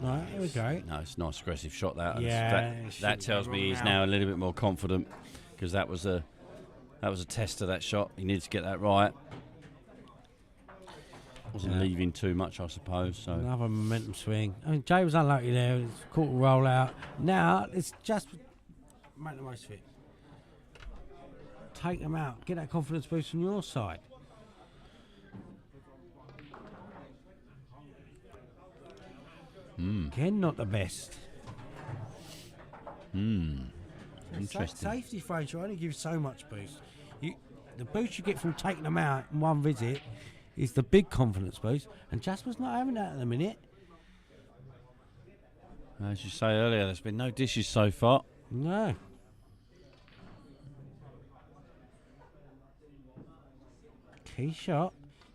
Right, here we go. No, it's a nice aggressive shot. That tells me he's now a little bit more confident, because that was a test of that shot. He needs to get that right. Wasn't leaving too much, I suppose. So another momentum swing. I mean, Jay was unlucky there. It's caught a roll out. Now it's just make the most of it. Take them out. Get that confidence boost on your side. Again, not the best. Interesting. Safety frames only give so much boost. The boost you get from taking them out in one visit is the big confidence boost, and Jasper's not having that at the minute. As you say earlier, there's been no dishes so far. No. Key shot.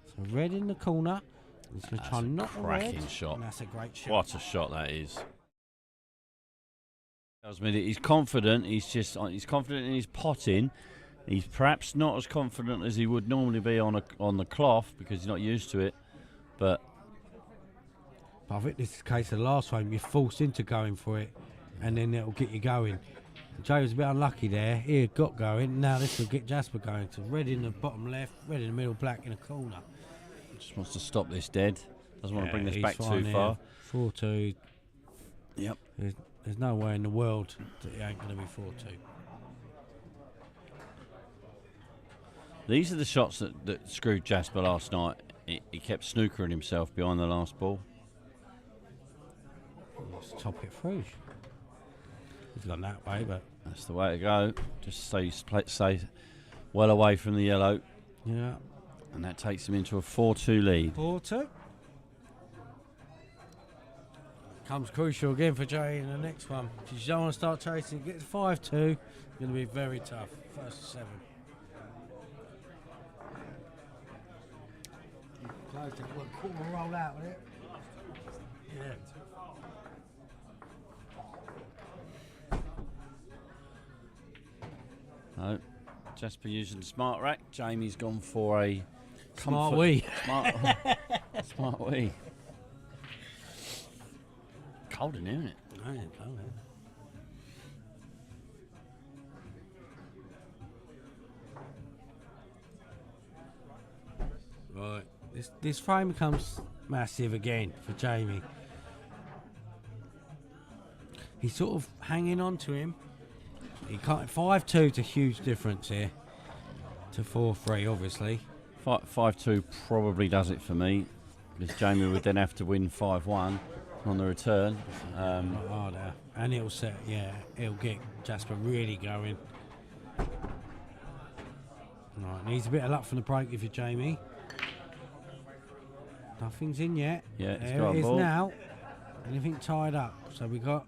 So red in the corner. He's going to try and knock the red. Cracking shot. And that's a great shot. What a shot that is. Tells me that he's confident. He's confident in his potting. He's perhaps not as confident as he would normally be on the cloth because he's not used to it. But I think this is the case of the last one. You're forced into going for it, and then it'll get you going. Jay was a bit unlucky there. He got going. Now this will get Jasper going. So red in the bottom left, red in the middle, black in the corner. Just wants to stop this dead. Doesn't want to bring this back too here. far. 4-2. Yep. There's no way in the world that it ain't going to be 4-2. These are the shots that screwed Jasper last night. He kept snookering himself behind the last ball. Let's top it through. He's gone that way, but that's the way to go. Just stay well away from the yellow. Yeah. And that takes him into a 4-2 lead. 4-2. Comes crucial again for Jay in the next one. If you don't want to start chasing, get to 5-2. It's going to be very tough. First to 7. Close to quarter roll out with it. Yeah. No, Jasper using the smart rack. Jamie's gone for a smart wee. Smart wee. Cold in here, isn't it? No, it's cold, Right. This frame becomes massive again for Jamie. He's sort of hanging on to him. He can't. 5-2 is a huge difference here to 4-3, obviously. 5-2 probably does it for me, because Jamie would then have to win 5-1 on the return. Harder, and it'll set. Yeah, it'll get Jasper really going. Right, needs a bit of luck from the break if you're Jamie. Nothing's in yet. Yeah, it's there got it a is ball. now. Anything tied up? So we got.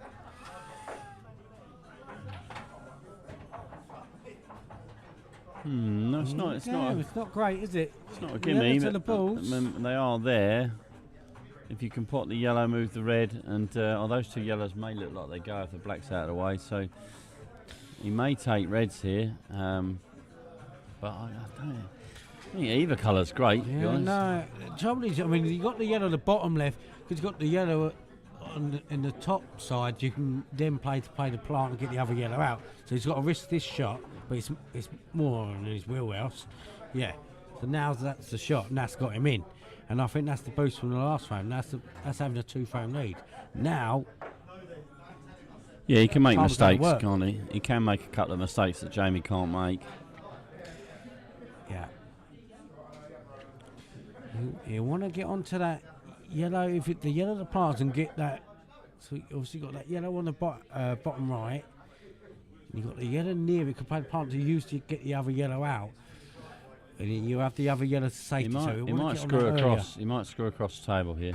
No, it's not. It's not. It's not great, is it? It's not a gimme. To the balls. They are there. If you can pot the yellow, move the red, and those two yellows may look like they go if the black's out of the way. So he may take reds here, but I don't know. I think either colour's great. To be honest. No, the trouble is, I mean, you got the yellow at the bottom left because you got the yellow in the top side. You can then play the plant and get the other yellow out. So he's got to risk this shot, but it's more in his wheelhouse. Yeah. So now that's the shot, and that's got him in. And I think that's the boost from the last frame. That's having a 2-frame lead. Now. Yeah, he can make mistakes, can't he? He can make a couple of mistakes that Jamie can't make. Yeah. You want to get onto that yellow. If the yellow the plants and get that. So you obviously got that yellow on the bottom right. You got the yellow near it. Could play the plant to use to get the other yellow out. And then you have the other yellow to safety. He might screw across. He might screw across the table here.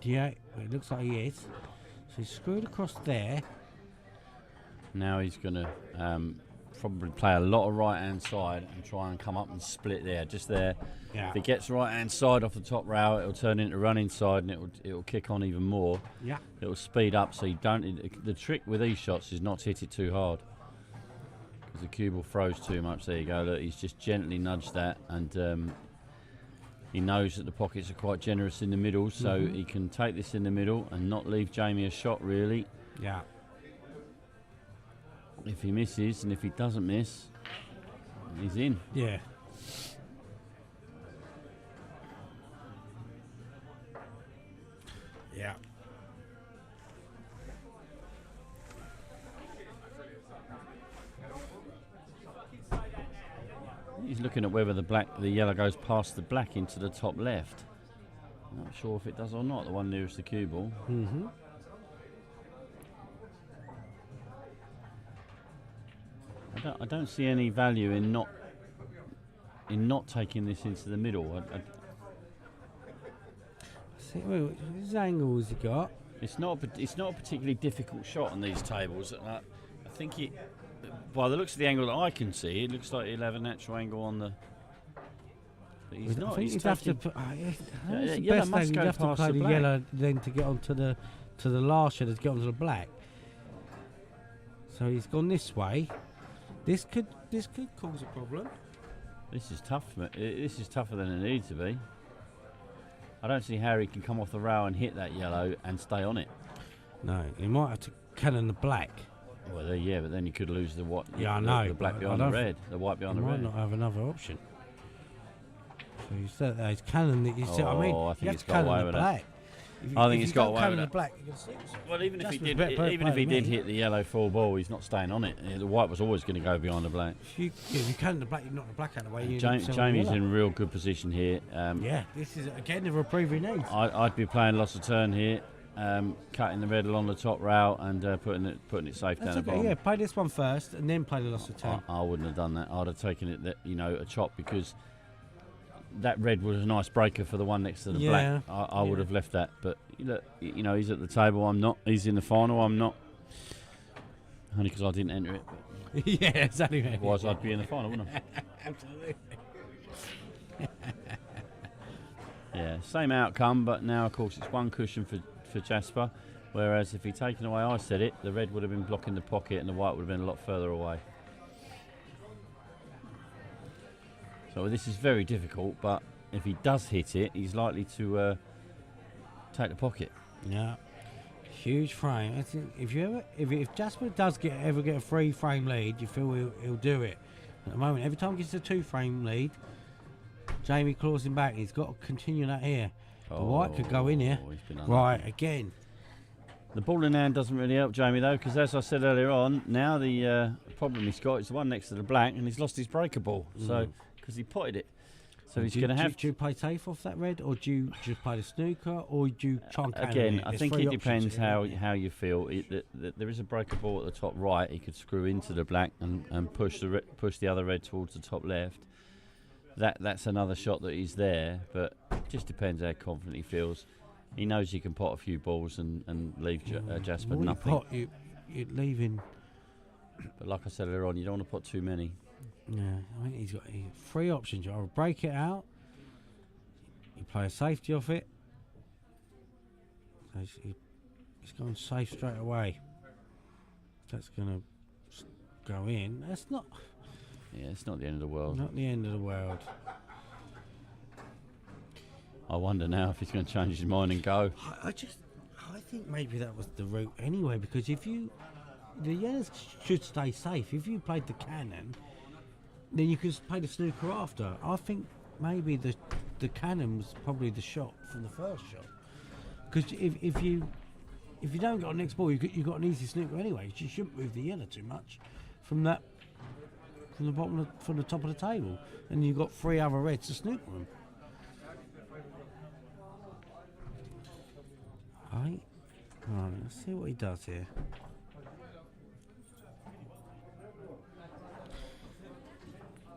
Yeah, it looks like he is. So he's screwed across there. Now he's going to probably play a lot of right-hand side and try and come up and split there, just there. Yeah. If he gets right-hand side off the top rail, it'll turn into running side and it'll kick on even more. Yeah. It'll speed up, so you don't. The trick with these shots is not to hit it too hard, because the cue ball froze too much. There you go. Look, he's just gently nudged that, and he knows that the pockets are quite generous in the middle, so he can take this in the middle and not leave Jamie a shot really. Yeah. If he misses, and if he doesn't miss, he's in. Yeah. Yeah. He's looking at whether the yellow goes past the black into the top left. Not sure if it does or not, the one nearest the cue ball. I don't see any value in not taking this into the middle. See, his angle has he got? It's not a particularly difficult shot on these tables. I think it, by the looks of the angle that I can see, it looks like he'll have a natural angle on the. But he's not. He's have to put. Yellow must go past the black. yellow then to get onto the last shadow to get onto the black. So he's gone this way. This could cause a problem. This is tough. This is tougher than it needs to be. I don't see how he can come off the rail and hit that yellow and stay on it. No, he might have to cannon the black. Well, yeah, but then you could lose the what? Yeah, I know. The black behind the red, the white behind the red. Might not have another option. So you said that he's cannon. I mean, I think it's got away with black. I think he's got away with the it. Black, you can see well, even if he did hit the yellow full ball, he's not staying on it. The white was always going to go behind the black. If you cannon the black, you knock the black out of the way. Jamie's in real good position here. Yeah, this is again the reprieve he needs. I'd be playing loss of turn here, cutting the red along the top rail and putting it safe down the bottom. Yeah, play this one first and then play the loss of turn. I wouldn't have done that. I'd have taken it, a chop, because that red was a nice breaker for the one next to the black. I would have left that, but look, he's at the table. I'm not. He's in the final. I'm not. Only because I didn't enter it. But yeah, exactly. Otherwise, I'd be in the final, wouldn't I? Absolutely. Yeah, same outcome, but now, of course, it's one cushion for Jasper. Whereas if he'd taken away, I said it, the red would have been blocking the pocket, and the white would have been a lot further away. So this is very difficult, but if he does hit it, he's likely to take the pocket. Yeah, huge frame. I think if Jasper does ever get a 3-frame lead, you feel he'll do it. At the moment, every time he gets a 2-frame lead, Jamie claws him back. He's got to continue that here. The white could go in here. Right, again. The ball in hand doesn't really help Jamie though, because as I said earlier on, now the problem he's got is the one next to the black, and he's lost his breaker ball. So. Because he potted it. So he's going to have... Do you play safe off that red, or do you just play the snooker, or do you chunk again, I think it depends how you feel. There is a breaker ball at the top right. He could screw into the black and push the other red towards the top left. That's another shot that he's there, but it just depends how confident he feels. He knows he can pot a few balls and leave Jasper nothing. You're leaving... But like I said earlier on, you don't want to pot too many. Yeah, I think he's got 3 options. You either break it out, you play a safety off it. So he's going safe straight away. That's going to go in. That's not... Yeah, it's not the end of the world. Not the end of the world. I wonder now if he's going to change his mind and go. I think maybe that was the route anyway, because the yellows should stay safe. If you played the cannon, then you could play the snooker after. I think maybe the cannon was probably the shot from the first shot. Because if you don't get on next ball, you've got an easy snooker anyway. You shouldn't move the yellow too much from the bottom from the top of the table, and you've got 3 other reds to snooker them. Right, let's see what he does here.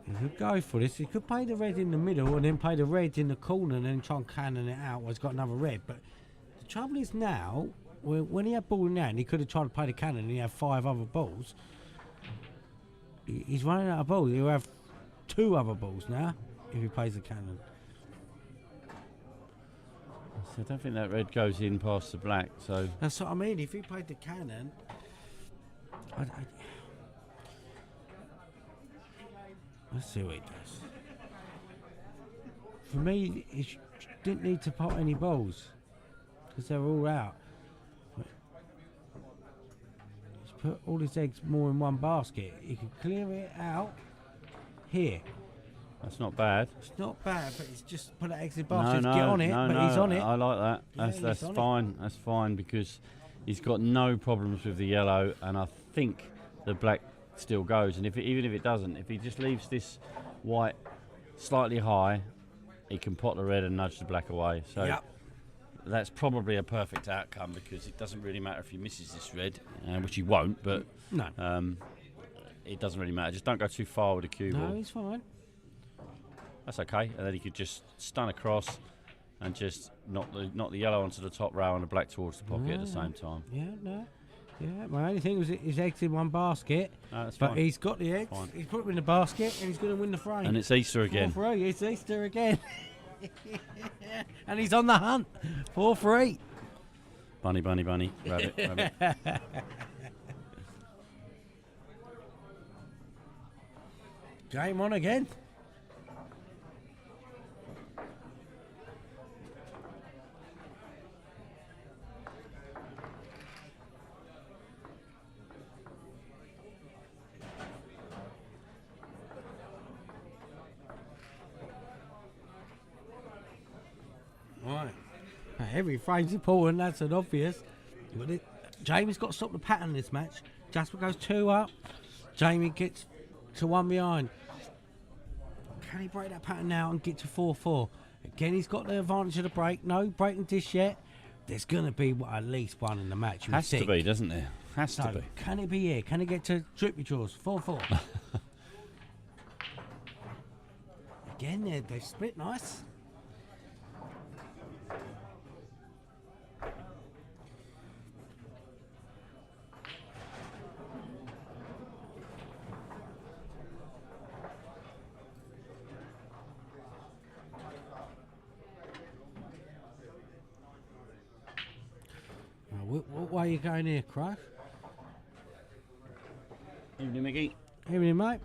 He could go for this. He could play the red in the middle and then play the red in the corner and then try and cannon it out. Well, he's got another red. But the trouble is now, when he had ball in hand, he could have tried to play the cannon and he had 5 other balls. He's running out of balls. He'll have 2 other balls now if he plays the cannon. So I don't think that red goes in past the black. So that's what I mean. If he played the cannon, let's see what he does. For me, he didn't need to pot any balls because they're all out. He's put all his eggs more in one basket. He can clear it out here. That's not bad. It's not bad, but it's just put an exit basket. Get on it, but he's on it. I like that. That's fine. That's fine because he's got no problems with the yellow, and I think the black still goes. And even if it doesn't, if he just leaves this white slightly high, he can pot the red and nudge the black away. So that's probably a perfect outcome because it doesn't really matter if he misses this red, which he won't. But no. it doesn't really matter. Just don't go too far with the cue ball. No, he's fine. That's okay. And then he could just stun across and just knock the yellow onto the top row and the black towards the pocket at the same time. Yeah, no. Yeah, my only thing was his eggs in one basket. No, that's but fine. he's got the eggs. He's put them in the basket and he's going to win the frame. And it's Easter again. 4-3. It's Easter again. And he's on the hunt. 4-3. Bunny, bunny, bunny. Rabbit, rabbit. Game on again. Right. Every frame's important, that's an obvious. But Jamie's got to stop the pattern in this match. Jasper goes 2 up. Jamie gets to 1 behind. Can he break that pattern now and get to 4-4? Again, he's got the advantage of the break. No breaking dish yet. There's going to be at least one in the match. Has to be, doesn't there? Has to be. Can it be here? Can he get to trippy draws? 4-4. Again, they split nice. What way are you going here, Crow? Evening, Mickey. Evening, mate.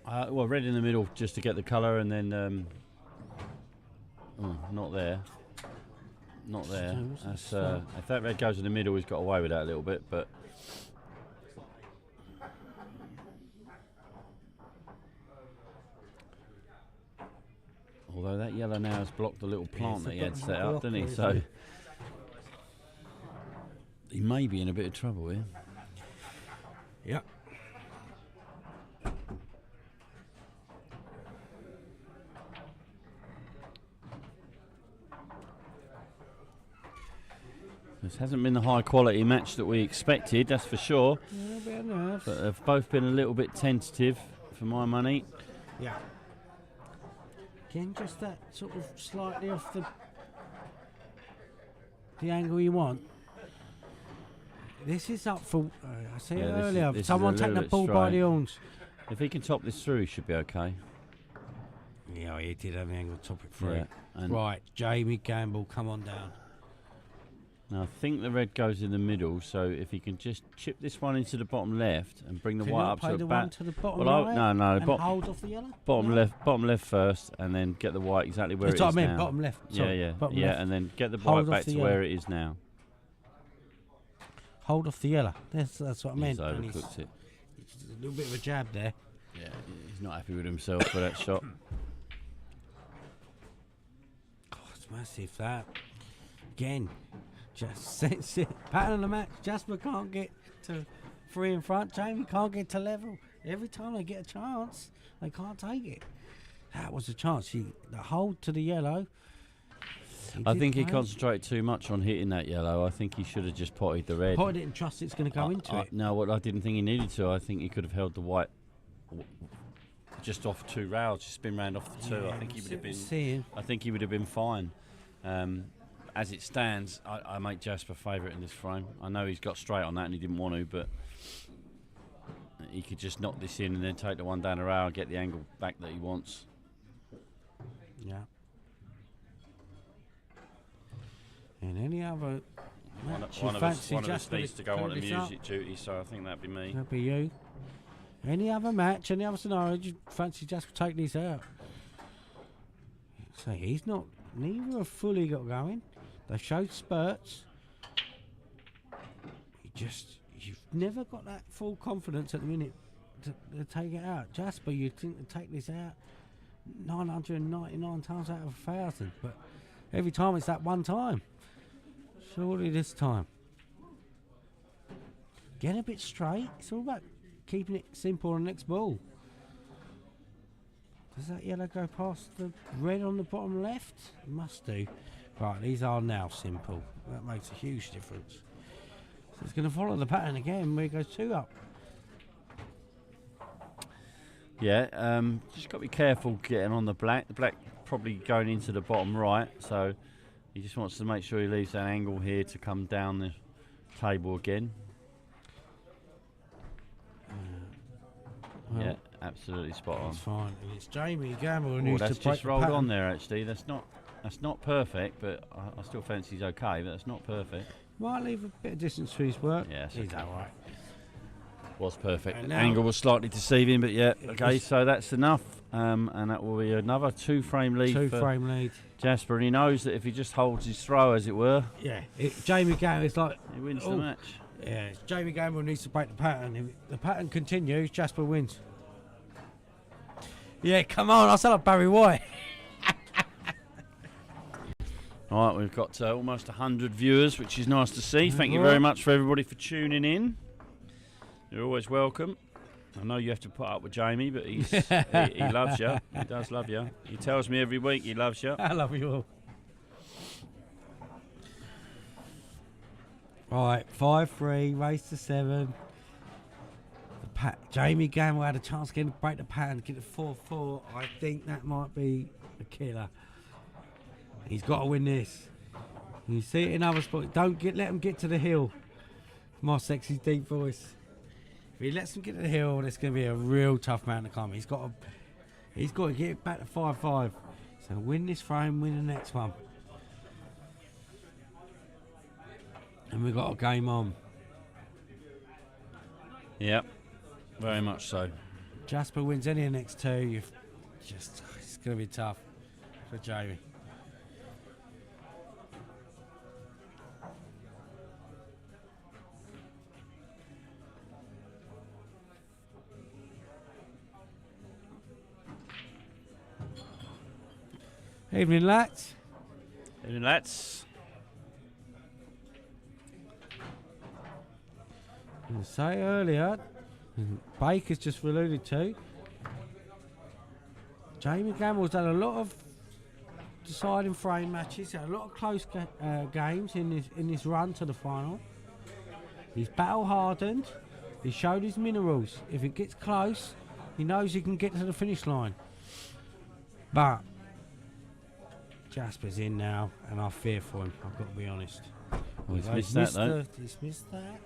Well, red in the middle just to get the colour, and then not there. Not there. That's, if that red goes in the middle, he's got away with that a little bit, but although that yellow now has blocked the little plant that he had set up, didn't he? So he may be in a bit of trouble here. Yep. This hasn't been the high quality match that we expected, that's for sure. A little bit of nerves. But they've both been a little bit tentative for my money. Yeah. Again, just that sort of slightly off the angle you want. This is up for, I said earlier, someone taking the ball by the horns. If he can top this through, he should be okay. Yeah, he did have the angle to top it through. Yeah, right, Jamie Gamble, come on down. Now, I think the red goes in the middle, so if he can just chip this one into the bottom left and bring the white up to the back. To the bottom right no, hold off the yellow? Bottom left first, and then get the white exactly where it is now. Bottom left. Sorry, yeah, bottom yeah, left. and then get the white back to where it is now. Hold off the yellow. That's what I meant. He's overcooked it. A little bit of a jab there. Yeah, he's not happy with himself for that shot. Oh, it's massive that. Again, just sense it. Pattern of the match. Jasper can't get to 3 in front. Jamie can't get to level. Every time they get a chance, they can't take it. That was a chance. The hold to the yellow. I think he concentrated too much on hitting that yellow. I think he should have just potted the red. Potted it and trust it's going to go into it. No, I didn't think he needed to. I think he could have held the white just off 2 rails, just spin round off the 2. Yeah, I think he would have been. I think he would have been fine. As it stands, I make Jasper favourite in this frame. I know he's got straight on that and he didn't want to, but he could just knock this in and then take the one down the rail and get the angle back that he wants. Yeah. And any other match you fancy one of us needs to go on to music duty, so I think that'd be me. That'd be you. Any other match, any other scenario, you fancy Jasper take these out? So he's not, neither have fully got going. They've showed spurts. You've never got that full confidence at the minute to take it out. Jasper, you'd think to take this out 999 times out of 1,000, but every time it's that one time. Surely this time. Get a bit straight. It's all about keeping it simple on the next ball. Does that yellow go past the red on the bottom left? It must do. Right, these are now simple. That makes a huge difference. So it's going to follow the pattern again where it goes 2 up. Yeah, just got to be careful getting on the black. The black probably going into the bottom right, so he just wants to make sure he leaves that angle here to come down the table again. Well, yeah, absolutely spot on. That's fine. And it's Jamie Gamble who needs to that's break just the rolled pattern. on there actually. That's not perfect, but I still fancy he's okay, but that's not perfect. Might leave a bit of distance for his work. Yeah, he's okay. alright. Was perfect. And The now- angle was slightly deceiving, but yeah, It okay, was- so that's enough. And that will be another 2-frame lead for Two-frame lead. Jasper, and he knows that if he just holds his throw, as it were, Yeah, Jamie Gamble is like, he wins Oh. the match. yeah, Jamie Gamble needs to break the pattern. If the pattern continues, Jasper wins. Yeah, come on, I sound like Barry White. All right, we've got almost 100 viewers, which is nice to see. Thank you Right. very much for everybody for tuning in. You're always welcome. I know you have to put up with Jamie, but he loves you. He does love you. He tells me every week he loves you. I love you all. Right, 5-3, race to 7. Jamie Gamble had a chance to break the pattern, get it 4-4. I think that might be a killer. He's got to win this. You see it in other spots. Don't let him get to the hill. My sexy deep voice. If he lets him get to the hill, it's going to be a real tough mountain to climb. He's got to get it back to 5-5. So win this frame, win the next one. And we've got a game on. Yep, very much so. Jasper wins any of the next two. It's going to be tough for Jamie. Evening, lads. And that's I say earlier, Baker's just alluded to. Jamie Gamble's done a lot of deciding frame matches, had a lot of close games in this run to the final. He's battle hardened. He showed his minerals. If it gets close, he knows he can get to the finish line. But Jasper's in now, and I fear for him. I've got to be honest. he's missed that though. He's missed that.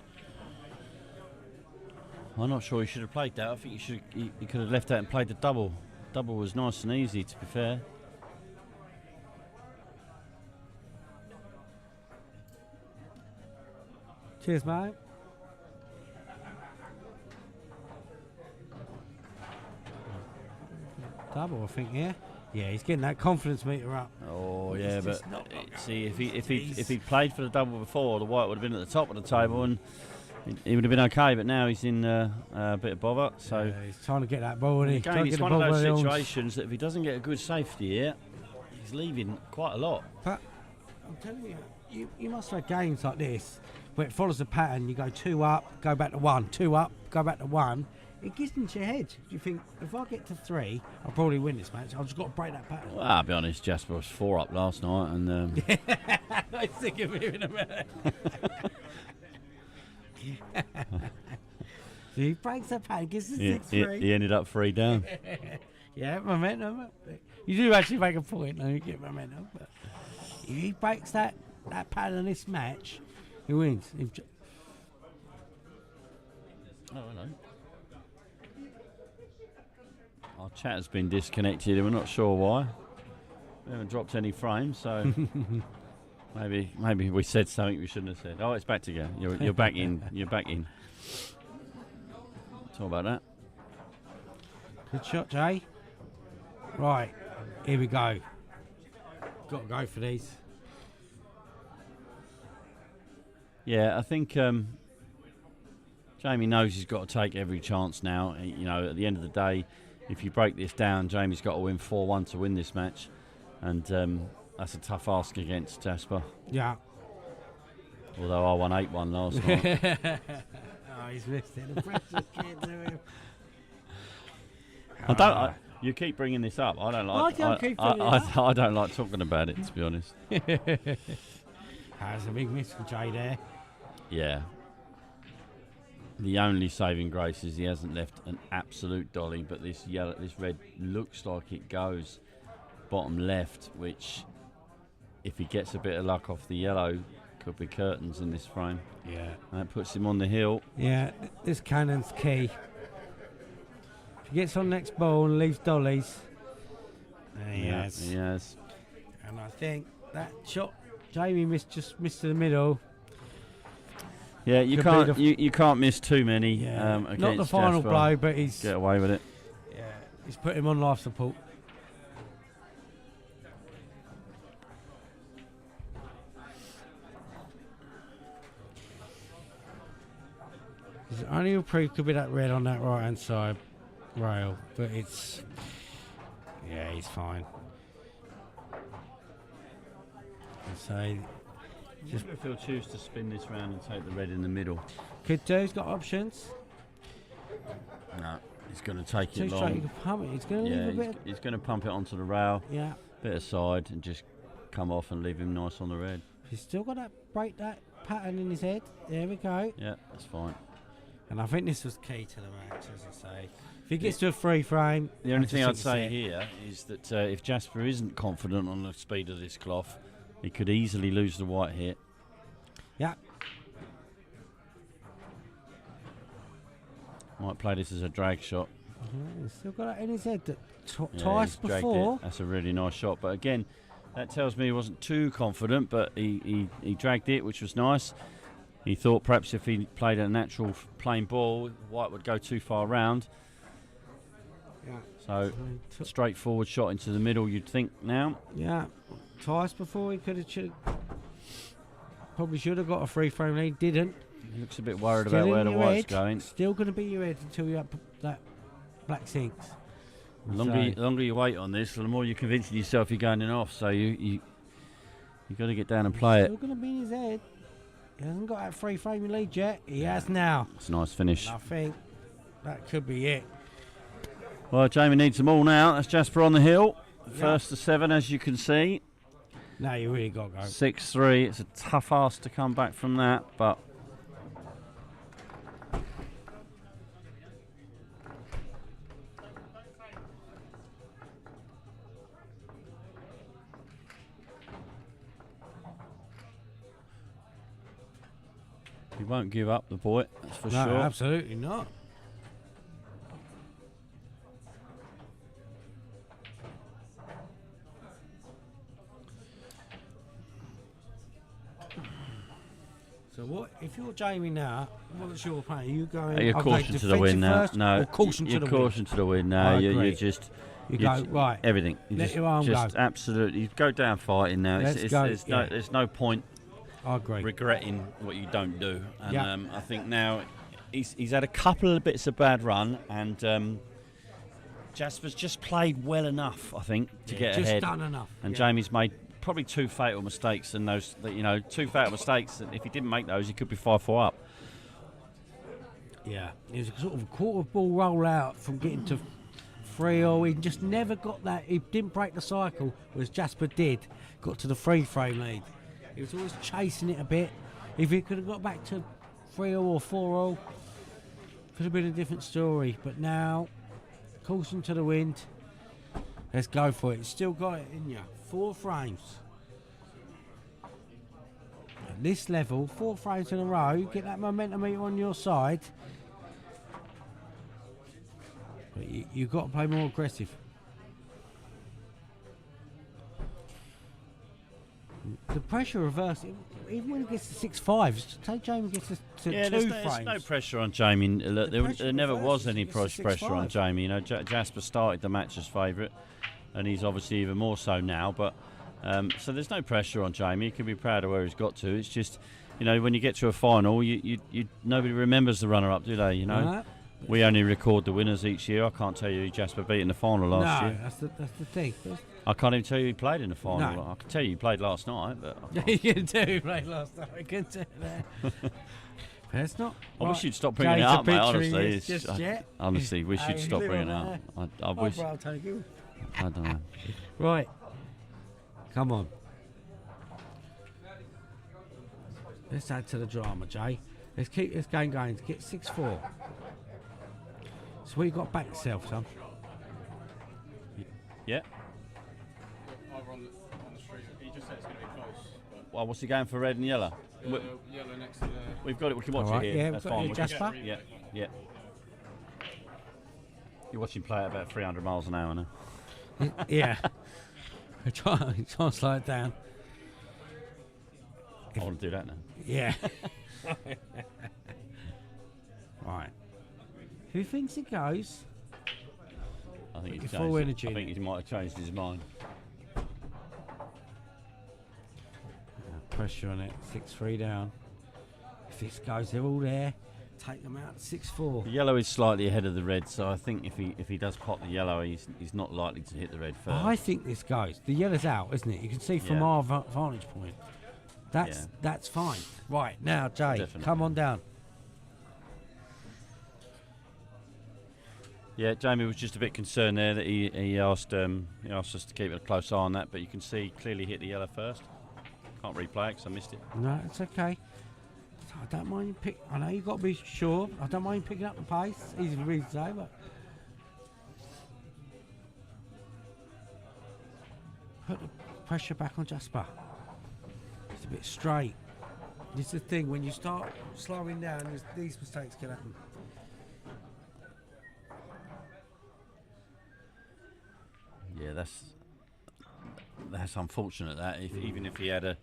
I'm not sure he should have played that. I think he could have left that and played the double. Double was nice and easy, to be fair. Cheers, mate. Double, I think, yeah. Yeah, he's getting that confidence meter up. Oh He's yeah, just but not got see, if He's- he played for the double before, the white would have been at the top of the table and he would have been okay. But now he's in a bit of bother. So Yeah, he's trying to get that ball, and again, it's one of those situations that if he doesn't get a good safety here, he's leaving quite a lot. But I'm telling you, you must have games like this where it follows a pattern. You go 2 up, go back to 1, 2 up, go back to 1. It gets into your head. You think, if I get to 3, I'll probably win this match. I've just got to break that pattern. Well, I'll be honest, Jasper was 4 up last night, and I think of him in a minute. So he breaks that pattern, gets the 6-3. he ended up 3 down. Yeah, momentum. You do actually make a point, though. You get momentum. But if he breaks that pattern in this match, he wins. Oh, hello. Our chat has been disconnected and we're not sure why. We haven't dropped any frames, so maybe we said something we shouldn't have said. Oh, it's back together. You're back in. You're back in. Talk about that. Good shot, Jay. Right, here we go. Got to go for these. Yeah, I think Jamie knows he's got to take every chance now. You know, at the end of the day, if you break this down, Jamie's got to win 4-1 to win this match, and that's a tough ask against Jasper. Yeah. Although I won 8-1 last night. Oh, he's missed it. The pressure's getting to him. You keep bringing this up. I don't like. I don't keep bringing it up. I don't like talking about it, to be honest. That's a big miss for Jay there. Yeah. The only saving grace is he hasn't left an absolute dolly, but this red looks like it goes bottom left, which, if he gets a bit of luck off the yellow, could be curtains in this frame. Yeah. And that puts him on the hill. Yeah, this cannon's key. If he gets on next ball and leaves dollies, he has. He has. And I think that shot Jamie just missed to the middle. Yeah, you can't miss too many. Yeah. Against Not the final Jasper. blow, but he's Get away with it. Yeah, he's put him on life support. His only reprieve could be that red on that right hand side rail, but he's fine. So Just if he'll choose to spin this round and take the red in the middle. could do. He's got options. No, he's going to take Too it straight, long. he can pump it. He's going to leave a bit. He's going to pump it onto the rail, Yeah. bit aside, and just come off and leave him nice on the red. He's still got that pattern in his head. There we go. Yeah, that's fine. And I think this was key to the match, as I say. If he gets to a free frame, The only I thing I'd just think say it's it. here is that if Jasper isn't confident on the speed of this cloth, he could easily lose the white hit. Yeah. Might play this as a drag shot. He's still got that in his head that Yeah, twice he's dragged before. it. That's a really nice shot. But again, that tells me he wasn't too confident, but he dragged it, which was nice. He thought perhaps if he played a natural plain ball, white would go too far round. Yeah. So straightforward shot into the middle, you'd think now. Yeah. Twice before he probably should have got a free frame lead. Didn't. He looks a bit worried Still about in where the your white's head. going. Still going to be your head until you have that black sinks. The longer you wait on this, the more you're convincing yourself you're going in off. So you got to get down and play it. Still going to be in his head. He hasn't got that free frame lead yet. He has now. It's a nice finish. And I think that could be it. Well, Jamie needs them all now. That's Jasper on the hill. First to 7, as you can see. No, you really got to go. 6-3. It's a tough ask to come back from that, but he won't give up, the boy. That's for No, sure. absolutely not. So what if you're Jamie now? What's your plan? Are you going? You're I'll caution go to the win now. first, No, or caution to you're the caution to the win now. I You agree. just You go right. everything. You Let your arm just go. absolutely go down fighting now. Let's go, yeah. There's no point I agree. regretting what you don't do. And Yeah. I think now he's had a couple of bits of bad run, and Jasper's just played well enough, I think, to get just ahead. done enough. And yeah. Jamie's made probably two fatal mistakes, and those, two fatal mistakes. And if he didn't make those, he could be 5-4 up. Yeah, it was a sort of quarter ball roll out from getting to 3-0. He just never got that. He didn't break the cycle, whereas Jasper did. Got to the 3 frame lead. He was always chasing it a bit. If he could have got back to 3-0 or 4-0, could have been a different story. But now, caution to the wind. Let's go for it. Still got it in you. 4 frames. At this level, 4 frames in a row, get that momentum meter on your side. But you've got to play more aggressive. The pressure reverse, even when he gets to 6-5, say Jamie gets to 2 there's frames. no pressure on Jamie. Look, The pressure there never was reverses, any he gets to pressure on 6-5. Jamie. Jasper started the match as favourite, and he's obviously even more so now. But so there's no pressure on Jamie. He can be proud of where he's got to. It's just, when you get to a final, you nobody remembers the runner-up, do they? No. We only record the winners each year. I can't tell you who Jasper beat in the final last year. That's the thing. I can't even tell you who played in the final. No. I can tell you he played last night, but I can't. You can do right last night. I can do that. That's not. I wish right. you'd stop bringing it Change up, the mate. picture Honestly, is just yet. honestly, we should Hey, stop live bringing it on up. I Oh, wish. bro, I'll take you. I don't know. Right. Come on. Let's add to the drama, Jay. Let's keep this game going. To get 6-4. So what you got back yourself, son? Yeah. Over on the street. He just said it's going to be close. Well, what's he going for, red and yellow? Yellow next to the... We've got it. We can watch Alright, it here. yeah, That's we've got fine. it, We Jasper. can- Yeah. You watch him play at about 300 miles an hour now. Yeah. try and slow it down. I want to do that now. Yeah. Right. Who thinks it goes? I think Put he's your full changed. energy I in think it. he might have changed his mind. Pressure on it. 6-3 down. If this goes, they're all there. Take them out. 6-4. The yellow is slightly ahead of the red, so I think if he does pop the yellow, he's not likely to hit the red first. I think this goes. The yellow's out, isn't it? You can see from Yeah. our vantage point. That's fine. Right now, Jay, Definitely. come on down. Yeah, Jamie was just a bit concerned there that he asked us to keep a close eye on that, but you can see clearly hit the yellow first. Can't replay it because I missed it. No, it's okay. I don't mind you pick. I know you've got to be sure. I don't mind you picking up the pace. Easy for me to say, but put the pressure back on Jasper. It's a bit straight. This is the thing, when you start slowing down, these mistakes can happen. Yeah, that's unfortunate. That even if he had a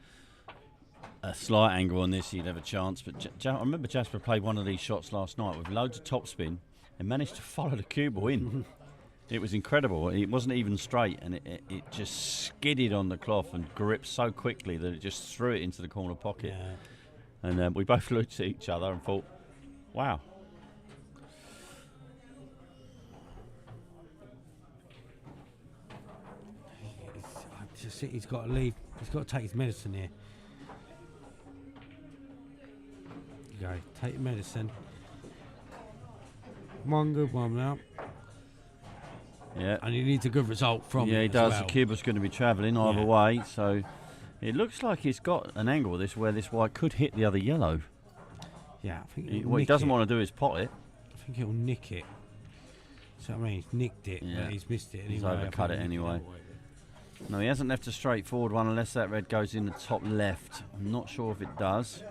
slight angle on this, he'd have a chance. But I remember Jasper played one of these shots last night with loads of topspin and managed to follow the cue ball in. It was incredible. It wasn't even straight, and it just skidded on the cloth and gripped so quickly that it just threw it into the corner pocket. Yeah. And we both looked at each other and thought, wow. He's got to leave. He's got to take his medicine here. Go, take your medicine. One good one now. Yeah. And he needs a good result from it. Yeah, he as does. well. The Cuba's going to be travelling either way, so it looks like he's got an angle this where this white could hit the other yellow. Yeah, I think What he doesn't want to do is pot it. I think he'll nick it. So I mean, he's nicked it, Yeah. but he's missed it anyway. He's I overcut think it he nicked anyway. that way. No, he hasn't left a straightforward one unless that red goes in the top left. I'm not sure if it does.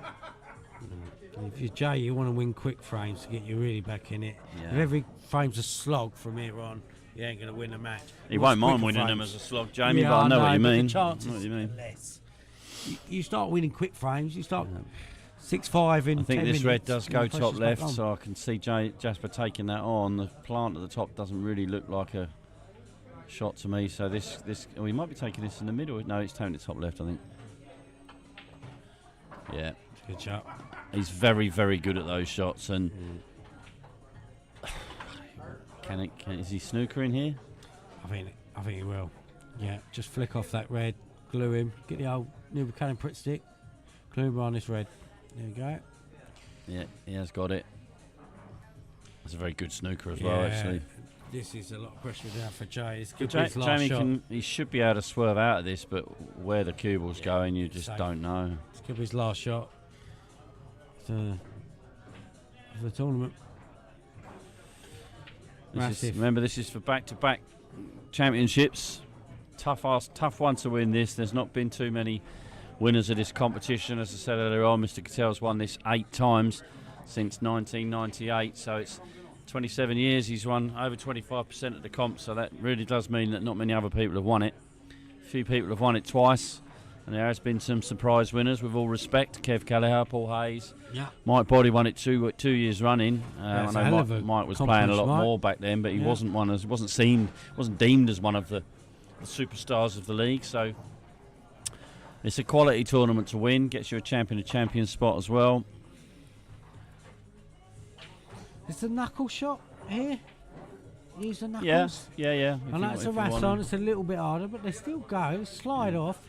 If you're Jay, you want to win quick frames to get you really back in it. Yeah. If every frame's a slog from here on, you ain't going to win a match. He What's won't mind quicker winning them frames? as a slog, Jamie, Yeah, but I know what you but mean. The chances I know what you mean. are less. You start winning quick frames, you start 6-5 in I think 10 this minutes, red does and go the top pressure's back left, on. so I can see Jasper taking that on. The plant at the top doesn't really look like a shot to me, so this he might be taking this in the middle. No, it's taking it top left, I think. Yeah. Good shot. He's very, very good at those shots, and is he snookering here? I think he will. Yeah, just flick off that red, glue him, get the old new Buchanan Pritt stick, glue him on this red. There we go. Yeah, he has got it. That's a very good snooker as well, actually. This is a lot of pressure down for Jay. It's good Jamie his last shot. he should be able to swerve out of this, but where the cue ball's going, you just Safe. don't know. It's good his last shot. For the tournament. Remember, this is for back-to-back championships. Tough one to win this. There's not been too many winners of this competition. As I said earlier on, Mr. Cattell's won this 8 times since 1998, so it's 27 years. He's won over 25% of the comp, so that really does mean that not many other people have won it. A few people have won it twice, and there has been some surprise winners, with all respect. Kev Callagher, Paul Hayes. Yeah. Mike Boddy won it two years running. That's a I hell know of a Mike was playing a lot accomplishment. more back then, but he Yeah. wasn't deemed as one of the superstars of the league. So it's a quality tournament to win. Gets you a champion spot as well. It's a knuckle shot here. Use the knuckles. Yeah. I know it's a Rasson, it's a little bit harder, but they still go. Slide off.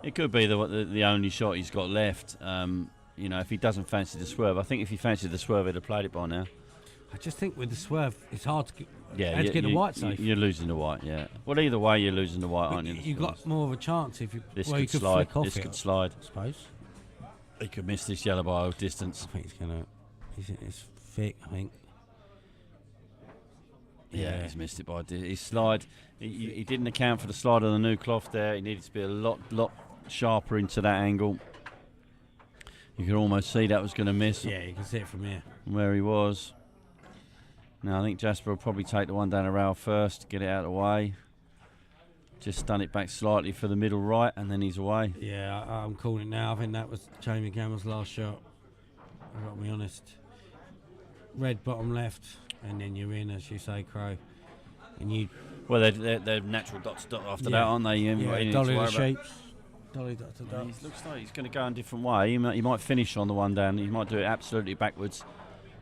It could be the only shot he's got left. If he doesn't fancy the swerve, I think if he fancied the swerve, he'd have played it by now. I just think with the swerve, it's hard to get, Yeah, get the white safe. You're losing the white. Yeah. Well, either way, you're losing the white, aren't you? You've got more of a chance if you. This well, could you could slide. flick off This it, could slide. I suppose. He could miss this yellow by a distance. I think it's thick, I think. Yeah, he's missed it by his slide. He didn't account for the slide on the new cloth there. He needed to be a lot sharper into that angle. You could almost see that was going to miss. Yeah, you can see it from here. Where he was. Now I think Jasper will probably take the one down the rail first, get it out of the way. Just stun it back slightly for the middle right, and then he's away. Yeah, I'm calling it now. I think that was Jamie Gammel's last shot. I've got to be honest. Red bottom left, and then you're in, as you say, Crow. And you. Well, they're natural dot to dot after that, aren't they? Dolly the shapes. Dolly dot to dot. He looks like he's going to go in a different way. He might finish on the one down. He might do it absolutely backwards.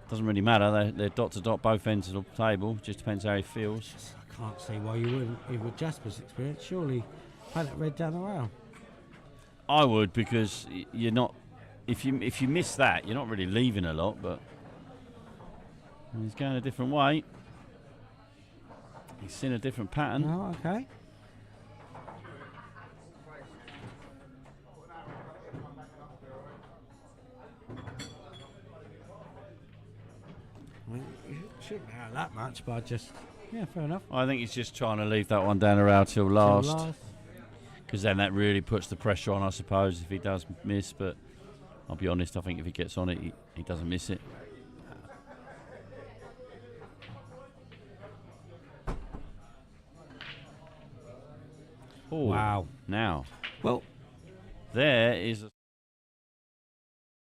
Doesn't really matter. They're dot to dot both ends of the table. Just depends how he feels. I can't see why you wouldn't, with Jasper's experience. Surely, play that red down the rail. I would, because you're not. If you miss that, you're not really leaving a lot. But he's going a different way. He's seen a different pattern. Oh, okay. I mean, it shouldn't matter that much, but yeah, fair enough. I think he's just trying to leave that one down the rail till last. Because then that really puts the pressure on, I suppose, if he does miss. But I'll be honest, I think if he gets on it, he doesn't miss it. Oh, wow. Now, well, there is a...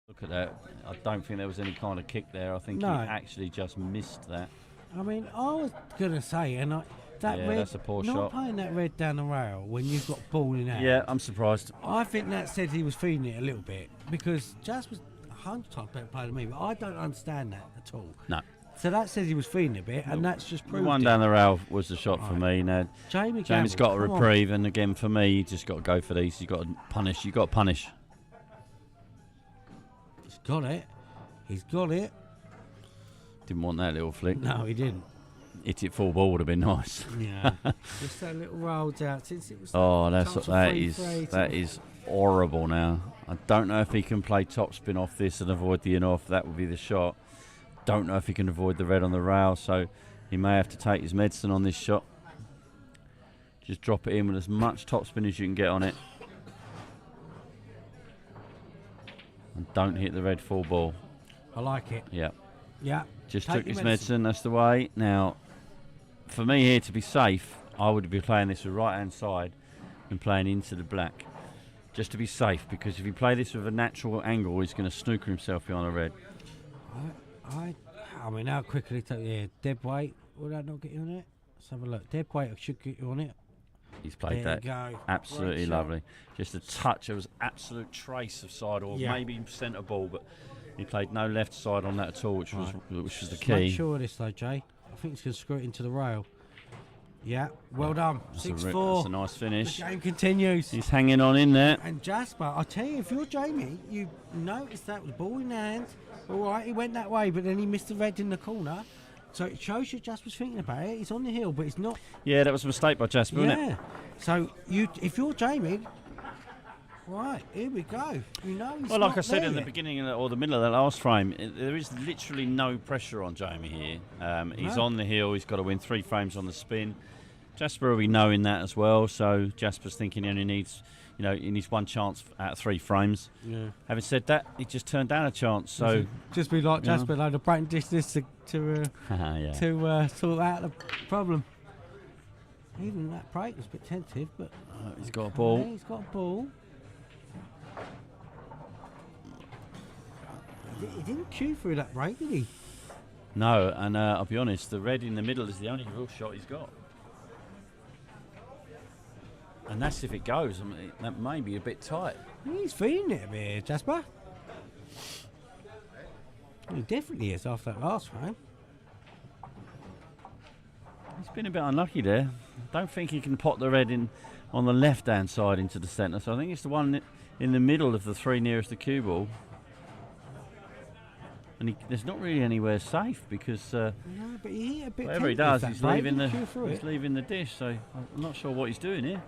Look at that. I don't think there was any kind of kick there. I think he actually just missed that. I mean, I was going to say, red, that's a poor shot. Not playing that red down the rail when you've got ball in hand. Yeah, I'm surprised. I think that said he was feeding it a little bit, because Jasper's 100 times better player than me, but I don't understand that at all. No. So that says he was feeding a bit, and that's just proved the one down the rail was the shot for me. Now, Jamie's got a reprieve, and again for me, you just got to go for these. You got to punish. You got to punish. He's got it. He's got it. Didn't want that little flick. No, he didn't. Hit it full ball would have been nice. Yeah. Just that little rolled out since it was. Oh, that is horrible. Now I don't know if he can play topspin off this and avoid the in-off. That would be the shot. Don't know if he can avoid the red on the rail, so he may have to take his medicine on this shot. Just drop it in with as much topspin as you can get on it. And don't hit the red full ball. I like it. Yeah. Yeah. Just took his medicine, that's the way. Now, for me here, to be safe, I would be playing this with right-hand side and playing into the black. Just to be safe, because if you play this with a natural angle, he's going to snooker himself behind the red. I mean, how quickly, dead weight, will that not get you on it? Let's have a look. Dead weight should get you on it. He's played there that absolutely lovely. Just a touch, there was absolute trace of side or maybe centre ball, but he played no left side on that at all, which was the key. Make sure of this though, Jay. I think he's going to screw it into the rail. Yeah, well done. 6-4. That's a nice finish. The game continues. He's hanging on in there. And Jasper, I tell you, if you're Jamie, you noticed that with ball in hand. All right, he went that way, but then he missed the red in the corner. So it shows you Jasper's thinking about it. He's on the hill, but he's not. Yeah, that was a mistake by Jasper, wasn't it? So if you're Jamie, right, here we go. You know he's well, like I said in yet. the beginning or the middle of that last frame, there is literally no pressure on Jamie here. He's on the hill. He's got to win 3 frames on the spin. Jasper will be knowing that as well. So Jasper's thinking he only needs, he needs 1 chance out of 3 frames. Yeah. Having said that, he just turned down a chance. So just be like Jasper, like the practice this to sort out the problem. Even that break was a bit tentative, but he's got a ball. He's got a ball. He didn't cue through that break, did he? No, and I'll be honest, the red in the middle is the only real shot he's got. And that's if it goes. I mean, that may be a bit tight. He's feeling it a bit, Jasper. He definitely is after that last frame. He's been a bit unlucky there. I don't think he can pot the red in on the left-hand side into the centre. So I think it's the one in the middle of the 3 nearest the cue ball. And there's not really anywhere safe because no, but he hit a bit whatever he does, he's leaving the dish. So I'm not sure what he's doing here.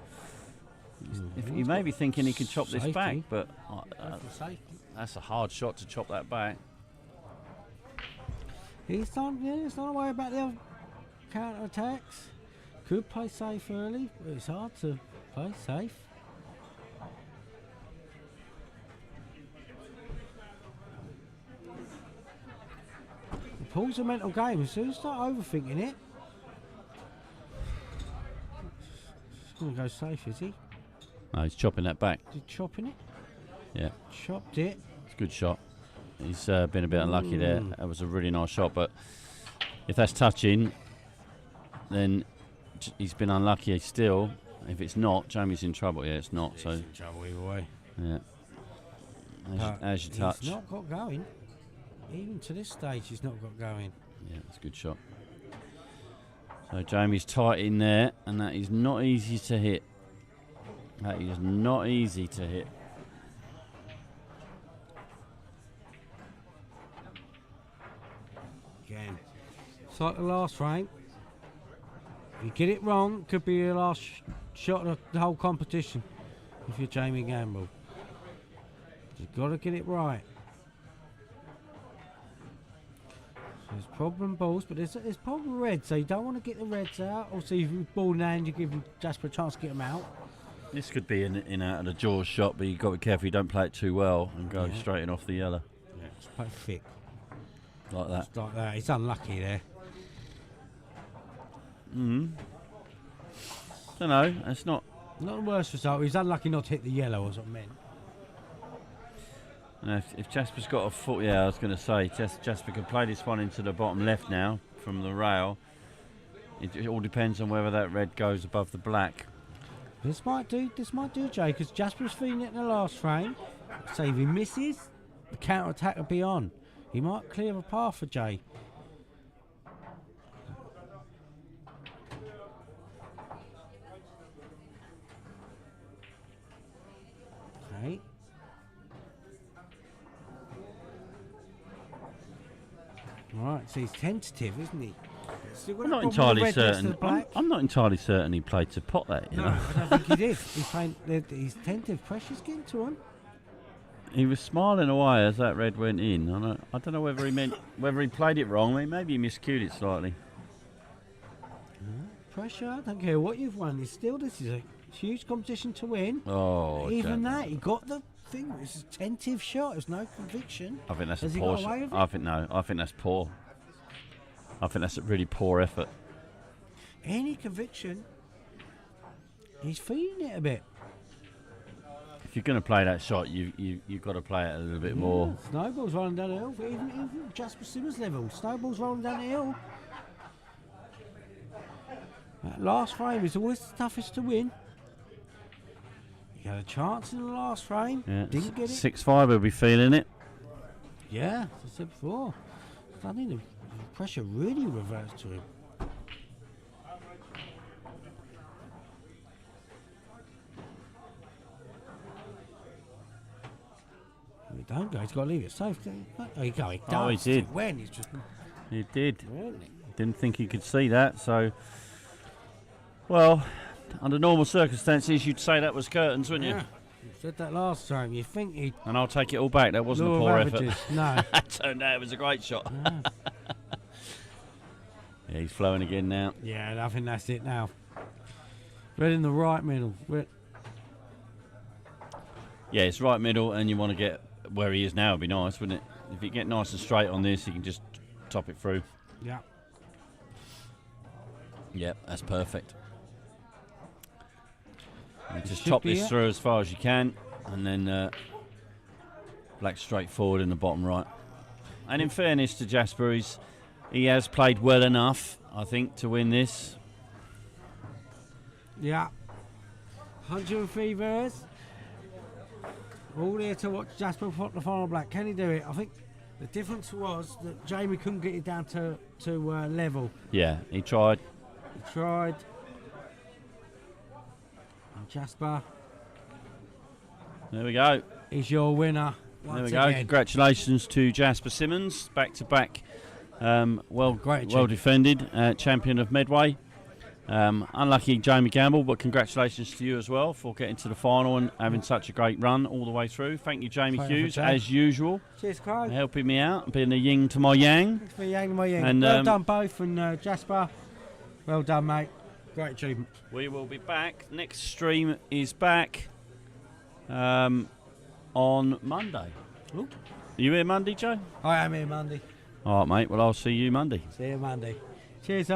He may be thinking he can chop this back, but That's a hard shot to chop that back. He's not worried about the other counter attacks. Could play safe early, but it's hard to play safe. Paul's a mental game, as soon as you start overthinking it. He's going to go safe, is he? No, he's chopping that back. Is he chopping it? Yeah. Chopped it. It's a good shot. He's been a bit unlucky there. That was a really nice shot, but if that's touching, then he's been unlucky still. If it's not, Jamie's in trouble. Yeah, it's not. He's so in trouble either way. Yeah. As you touch. He's not got going. Even to this stage, he's not got going. Yeah, that's a good shot. So Jamie's tight in there, and that is not easy to hit. That is not easy to hit. Again, it's like the last frame. If you get it wrong, could be your last shot of the whole competition. If you're Jamie Gamble, you've got to get it right. There's problem balls, but there's problem reds, so you don't want to get the reds out. Also, if you ball in hand, you give Jasper a chance to get them out. This could be in out of the jaws shot, but you've got to be careful you don't play it too well and go straight in off the yellow. Yeah, it's quite thick. Like that. Just like that. He's unlucky there. Don't know. It's not the worst result. He's unlucky not to hit the yellow, was what I meant. If Jasper's got a foot, yeah, I was going to say Jasper could play this one into the bottom left now from the rail. It all depends on whether that red goes above the black. This might do, Jay, because Jasper's feeling it in the last frame. So if he misses, the counter attack will be on. He might clear a path for Jay. Okay. Right, so he's tentative, isn't he? I'm not entirely certain. I'm not entirely certain he played to pot that. You know? I don't think he did. He's tentative. Pressure's getting to him. He was smiling away as that red went in. I don't know whether he played it wrong. Maybe he miscued it slightly. Pressure. I don't care what you've won. This is a huge competition to win. Oh, even that, he got the thing. It's a tentative shot. There's no conviction. I think that's Has a he poor got away shot. with it? I think that's poor. I think that's a really poor effort. Any conviction, he's feeling it a bit. If you're going to play that shot, you've got to play it a little bit more. Snowball's rolling down the hill. Even Jasper Simmons level. Snowball's rolling down the hill. That last frame is always the toughest to win. You had a chance in the last frame. Yeah. Didn't get it. 6-5 will be feeling it. Yeah, as I said before. I think the pressure really reversed to him. He don't go. He's got to leave it safe. Oh, he does. Oh, he did. When he's just. He did. Really? Didn't think he could see that. So, well, under normal circumstances, you'd say that was curtains, wouldn't you? You said that last time. You think he'd. And I'll take it all back. That wasn't a poor effort. No. Turned out it was a great shot. No. Yeah, he's flowing again now. Yeah, I think that's it now. Red in the right middle. Yeah, it's right middle, and you want to get where he is now. Would be nice, wouldn't it? If you get nice and straight on this, you can just top it through. Yeah. Yep, that's perfect. You just top this through as far as you can, and then black straight forward in the bottom right. And in fairness to Jasper, he has played well enough, I think, to win this. Yeah. 103 verse. All here to watch Jasper put the final black. Can he do it? I think the difference was that Jamie couldn't get it down to level. Yeah, he tried. He tried. And Jasper. There we go. Is your winner. There we go. Congratulations to Jasper Simmons, back to back. Well defended champion of Medway. Unlucky Jamie Gamble, but congratulations to you as well for getting to the final and having such a great run all the way through. Thank you, Jamie Hughes, as usual. Cheers, Craig. Helping me out, being the yin to my yang. Thanks for yang to my yang. And, well done both, and Jasper, well done, mate. Great achievement. We will be back. Next stream is back on Monday. Ooh. Are you here Monday, Joe? I am here Monday. All right, mate. Well, I'll see you Monday. See you Monday. Cheers.